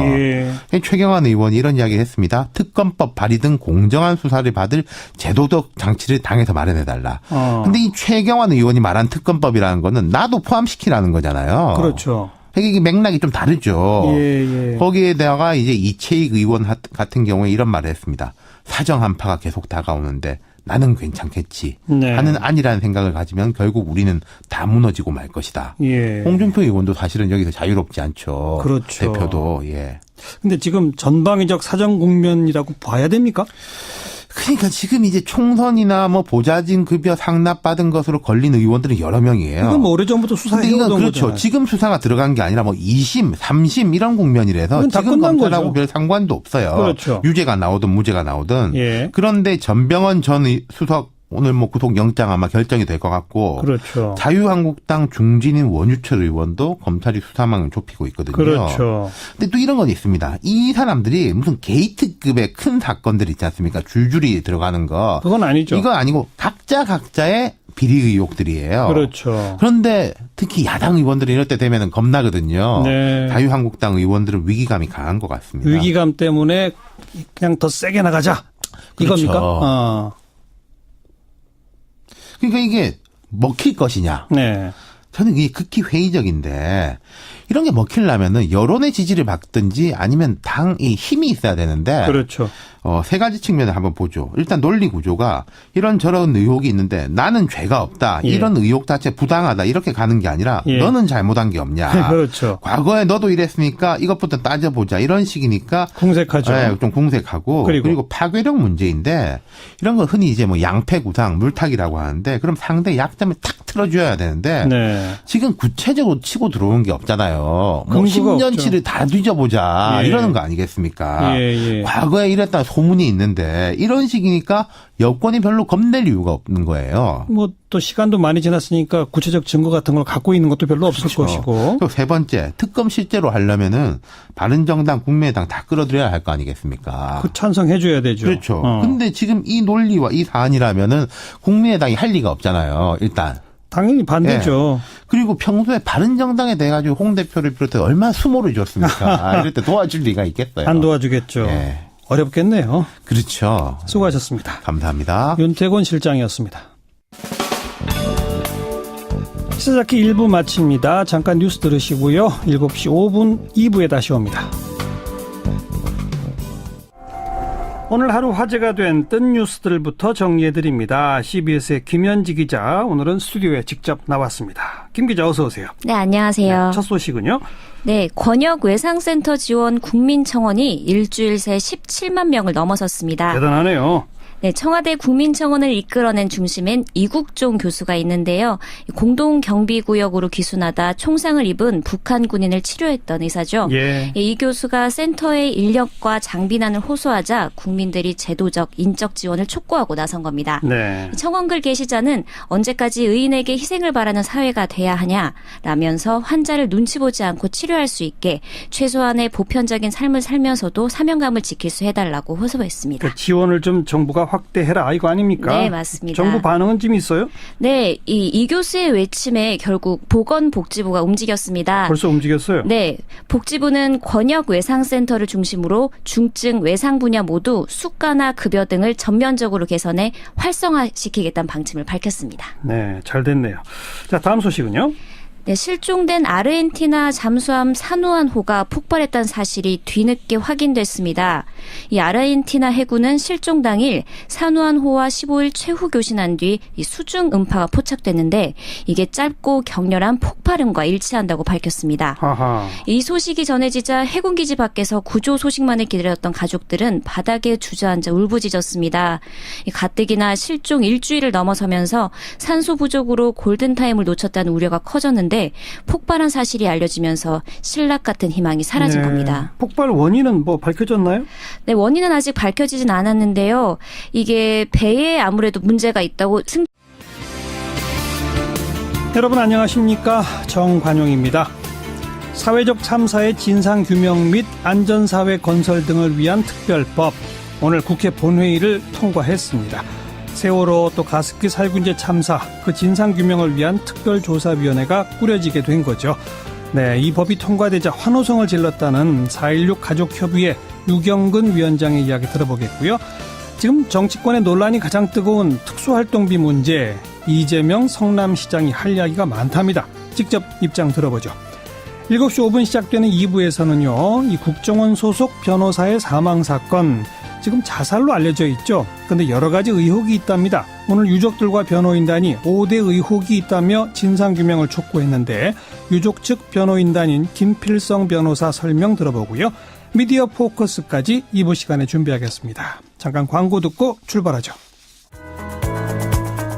최경환 의원이 이런 이야기를 했습니다. 특검법 발의 등 공정한 수사를 받을 제도적 장치를 당에서 마련해달라. 근데 이 최경환 의원이 말한 특검법이라는 거는 나도 포함시키라는 거잖아요. 그렇죠. 이게 맥락이 좀 다르죠. 거기에다가 이제 이채익 의원 같은 경우에 이런 말을 했습니다. 사정 한파가 계속 다가오는데 나는 괜찮겠지 하는 아니라는 생각을 가지면 결국 우리는 다 무너지고 말 것이다. 홍준표 의원도 사실은 여기서 자유롭지 않죠. 그렇죠. 대표도. 근데 지금 전방위적 사정 국면이라고 봐야 됩니까? 그러니까 지금 이제 총선이나 보좌진 급여 상납받은 것으로 걸린 의원들은 여러 명이에요. 이건 오래전부터 수사해오던 거잖아요. 그렇죠. 지금 수사가 들어간 게 아니라 2심, 3심 이런 국면이라서 지금 검찰하고 별 상관도 없어요. 그렇죠. 유죄가 나오든 무죄가 나오든. 그런데 전병헌 전 수석 오늘 구속영장 아마 결정이 될 것 같고. 그렇죠. 자유한국당 중진인 원유철 의원도 검찰이 수사망을 좁히고 있거든요. 그렇죠. 근데 또 이런 건 있습니다. 이 사람들이 무슨 게이트급의 큰 사건들 있지 않습니까? 줄줄이 들어가는 거. 그건 아니죠. 이거 아니고 각자의 비리 의혹들이에요. 그렇죠. 그런데 특히 야당 의원들이 이럴 때 되면은 겁나거든요. 자유한국당 의원들은 위기감이 강한 것 같습니다. 위기감 때문에 그냥 더 세게 나가자. 그렇죠. 이겁니까? 그러니까 이게 먹힐 것이냐. 저는 이게 극히 회의적인데 이런 게 먹히려면은 여론의 지지를 받든지 아니면 당이 힘이 있어야 되는데. 그렇죠. 세 가지 측면을 한번 보죠. 일단 논리 구조가 이런저런 의혹이 있는데 나는 죄가 없다. 예. 이런 의혹 자체 부당하다. 이렇게 가는 게 아니라 예. 너는 잘못한 게 없냐. 그렇죠. 과거에 너도 이랬으니까 이것부터 따져보자. 이런 식이니까. 궁색하죠. 네, 좀 궁색하고. 그리고 파괴력 문제인데 이런 거 흔히 이제 뭐 양패구상, 물타기라고 하는데 그럼 상대 약점을 탁 틀어줘야 되는데 네. 지금 구체적으로 치고 들어오는 게 없잖아요. 뭐 10년치를 다 뒤져보자. 예. 이러는 거 아니겠습니까? 예. 과거에 이랬다 소문이 있는데 이런 식이니까 여권이 별로 겁낼 이유가 없는 거예요. 뭐 또 시간도 많이 지났으니까 구체적 증거 같은 걸 갖고 있는 것도 별로 없을 그렇죠. 것이고. 또 세 번째, 특검 실제로 하려면은 바른정당, 국민의당 다 끌어들여야 할 거 아니겠습니까? 그 찬성해 줘야 되죠. 그렇죠. 근데 지금 이 논리와 이 사안이라면은 국민의당이 할 리가 없잖아요. 일단. 당연히 반대죠. 예. 그리고 평소에 바른정당에 대해 가지고 홍 대표를 비롯해 얼마나 수모를 줬습니까? 이럴 때 도와줄 리가 있겠어요. 안 도와주겠죠. 예. 어렵겠네요. 그렇죠. 수고하셨습니다. 감사합니다. 윤태곤 실장이었습니다. 시사잡기 1부 마칩니다. 잠깐 뉴스 들으시고요. 7시 5분 2부에 다시 옵니다. 오늘 하루 화제가 된 뜬 뉴스들부터 정리해드립니다. CBS의 김현지 기자, 오늘은 스튜디오에 직접 나왔습니다. 김 기자 어서 오세요. 네, 안녕하세요. 네, 첫 소식은요? 네, 권역 외상센터 지원 국민청원이 일주일 새 17만 명을 넘어섰습니다. 대단하네요. 네, 청와대 국민청원을 이끌어낸 중심엔 이국종 교수가 있는데요. 공동경비구역으로 기순하다 총상을 입은 북한 군인을 치료했던 의사죠. 예. 이 교수가 센터의 인력과 장비난을 호소하자 국민들이 제도적, 인적 지원을 촉구하고 나선 겁니다. 네. 청원글 게시자는 언제까지 의인에게 희생을 바라는 사회가 돼야 하냐라면서 환자를 눈치 보지 않고 치료할 수 있게 최소한의 보편적인 삶을 살면서도 사명감을 지킬 수 해달라고 호소했습니다. 그 지원을 좀 정부가 확대해라 이거 아닙니까? 네, 맞습니다. 정부 반응은 좀 있어요? 네, 이 교수의 외침에 결국 보건복지부가 움직였습니다. 벌써 움직였어요? 네, 복지부는 권역 외상센터를 중심으로 중증 외상 분야 모두 수가나 급여 등을 전면적으로 개선해 활성화시키겠다는 방침을 밝혔습니다. 네, 잘 됐네요. 자, 다음 소식은요? 네, 실종된 아르헨티나 잠수함 사누안호가 폭발했다는 사실이 뒤늦게 확인됐습니다. 이 아르헨티나 해군은 실종 당일 사누안호와 15일 최후 교신한 뒤 이 수중 음파가 포착됐는데 이게 짧고 격렬한 폭발음과 일치한다고 밝혔습니다. 아하. 이 소식이 전해지자 해군기지 밖에서 구조 소식만을 기다렸던 가족들은 바닥에 주저앉아 울부짖었습니다. 이 가뜩이나 실종 일주일을 넘어서면서 산소 부족으로 골든타임을 놓쳤다는 우려가 커졌는데 폭발한 사실이 알려지면서 신락 같은 희망이 사라진 겁니다. 폭발 원인은 뭐 밝혀졌나요? 네, 원인은 아직 밝혀지진 않았는데요. 이게 배에 아무래도 문제가 있다고 여러분 안녕하십니까? 정관용입니다. 사회적 참사의 진상규명 및 안전사회 건설 등을 위한 특별법, 오늘 국회 본회의를 통과했습니다. 세월호 또 가습기 살균제 참사, 그 진상규명을 위한 특별조사위원회가 꾸려지게 된 거죠. 네, 이 법이 통과되자 환호성을 질렀다는 4.16 가족협의회 유경근 위원장의 이야기 들어보겠고요. 지금 정치권의 논란이 가장 뜨거운 특수활동비 문제, 이재명 성남시장이 할 이야기가 많답니다. 직접 입장 들어보죠. 7시 5분 시작되는 2부에서는요, 이 국정원 소속 변호사의 사망사건, 지금 자살로 알려져 있죠. 그런데 여러 가지 의혹이 있답니다. 오늘 유족들과 변호인단이 5대 의혹이 있다며 진상규명을 촉구했는데 유족 측 변호인단인 김필성 변호사 설명 들어보고요. 미디어 포커스까지 2부 시간에 준비하겠습니다. 잠깐 광고 듣고 출발하죠.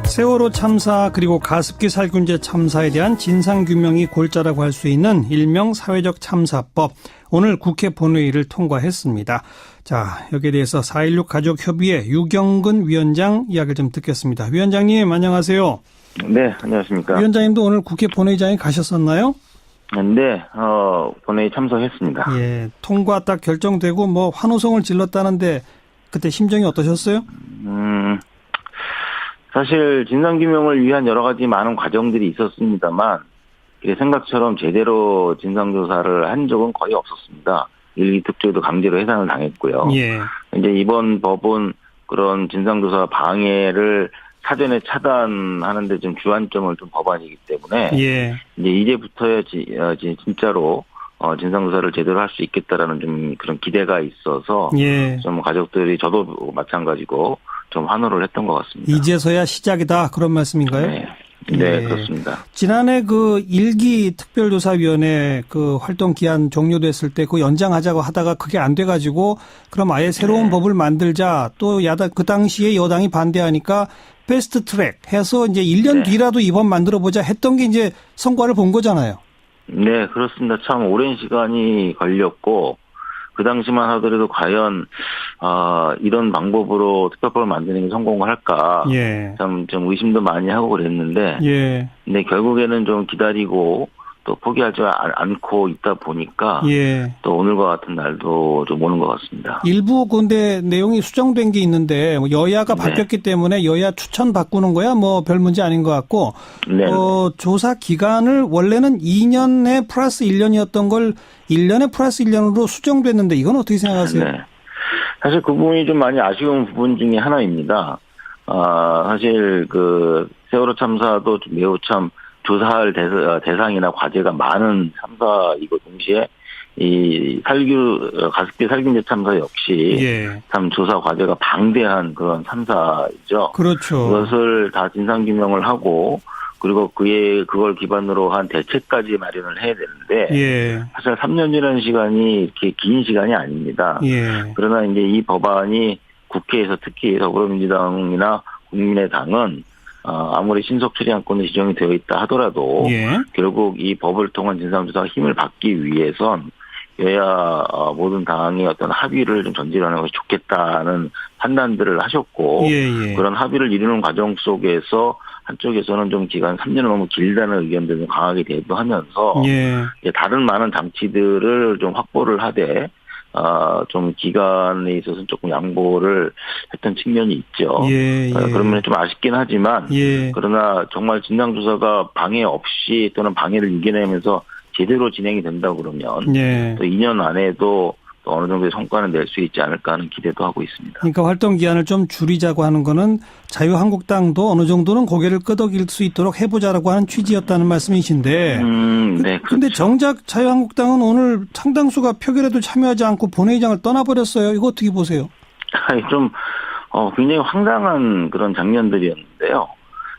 세월호 참사 그리고 가습기 살균제 참사에 대한 진상규명이 골자라고 할 수 있는 일명 사회적 참사법, 오늘 국회 본회의를 통과했습니다. 자, 여기에 대해서 4.16 가족협의회 유경근 위원장 이야기를 좀 듣겠습니다. 위원장님 안녕하세요. 네, 안녕하십니까. 위원장님도 오늘 국회 본회의장에 가셨었나요? 네, 본회의 참석했습니다. 예, 통과 딱 결정되고 뭐 환호성을 질렀다는데 그때 심정이 어떠셨어요? 사실 진상규명을 위한 여러 가지 많은 과정들이 있었습니다만 생각처럼 제대로 진상조사를 한 적은 거의 없었습니다. 일기 특조위도 강제로 해산을 당했고요. 예. 이제 이번 법은 그런 진상조사 방해를 사전에 차단하는데 좀 주안점을 둔 법안이기 때문에 예. 이제 이제부터야 진짜로 진상조사를 제대로 할 수 있겠다라는 좀 그런 기대가 있어서 예. 좀 가족들이 저도 마찬가지고 좀 환호를 했던 것 같습니다. 이제서야 시작이다 그런 말씀인가요? 네. 네, 그렇습니다. 지난해 그 1기 특별조사위원회 그 활동 기한 종료됐을 때 그 연장하자고 하다가 그게 안 돼가지고 그럼 아예 새로운 법을 만들자 또 그 당시에 여당이 반대하니까 패스트 트랙 해서 이제 1년 뒤라도 이 법 만들어보자 했던 게 이제 성과를 본 거잖아요. 네, 그렇습니다. 참 오랜 시간이 걸렸고, 그 당시만 하더라도 과연, 이런 방법으로 특별법을 만드는 게 성공을 할까. 예. 좀 의심도 많이 하고 그랬는데, 예. 근데 결국에는 좀 기다리고, 또 포기하지 않고 있다 보니까, 예. 또 오늘과 같은 날도 좀 오는 것 같습니다. 일부 근데 내용이 수정된 게 있는데, 여야가 바뀌었기 때문에 여야 추천 바꾸는 거야 뭐 별 문제 아닌 것 같고, 네. 조사 기간을 원래는 2년에 플러스 1년이었던 걸 1년에 플러스 1년으로 수정됐는데 이건 어떻게 생각하세요? 네. 사실 그 부분이 좀 많이 아쉬운 부분 중에 하나입니다. 사실 그 세월호 참사도 매우 참 조사할 대상이나 과제가 많은 참사이고 동시에 이 가습기 살균제 참사 역시 예. 참 조사 과제가 방대한 그런 참사이죠. 그렇죠. 그것을 다 진상 규명을 하고 그리고 그걸 기반으로 한 대책까지 마련을 해야 되는데 예. 사실 3년이라는 시간이 이렇게 긴 시간이 아닙니다. 예. 그러나 이제 이 법안이 국회에서 특히 더불어민주당이나 국민의당은 아무리 신속 처리안건이 지정이 되어 있다 하더라도 예. 결국 이 법을 통한 진상조사가 힘을 받기 위해선 여야 모든 당의 어떤 합의를 좀 전제하는 것이 좋겠다는 판단들을 하셨고 예. 그런 합의를 이루는 과정 속에서 한쪽에서는 좀 기간 3년은 너무 길다는 의견들을 강하게 대두하면서 예. 다른 많은 장치들을 좀 확보를 하되 좀 기간에 있어서 조금 양보를 했던 측면이 있죠. 예. 그런 면에 좀 아쉽긴 하지만 예. 그러나 정말 진상조사가 방해 없이 또는 방해를 이겨내면서 제대로 진행이 된다 그러면 예. 또 2년 안에도 또 어느 정도의 성과는 낼 수 있지 않을까 하는 기대도 하고 있습니다. 그러니까 활동 기한을 좀 줄이자고 하는 거는 자유한국당도 어느 정도는 고개를 끄덕일 수 있도록 해보자라고 하는 취지였다는 말씀이신데 네. 그런데 정작 자유한국당은 오늘 상당수가 표결에도 참여하지 않고 본회의장을 떠나버렸어요. 이거 어떻게 보세요? 좀 굉장히 황당한 그런 장면들이었는데요.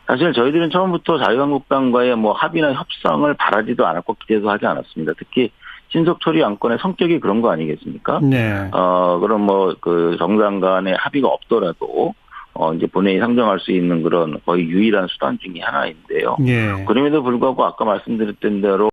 사실 저희들은 처음부터 자유한국당과의 뭐 합의나 협상을 바라지도 않았고 기대도 하지 않았습니다. 특히 신속 처리 안건의 성격이 그런 거 아니겠습니까? 네. 그럼 뭐 그 정당 간의 합의가 없더라도 이제 본회의 상정할 수 있는 그런 거의 유일한 수단 중에 하나인데요. 예. 그럼에도 불구하고 아까 말씀드렸던 대로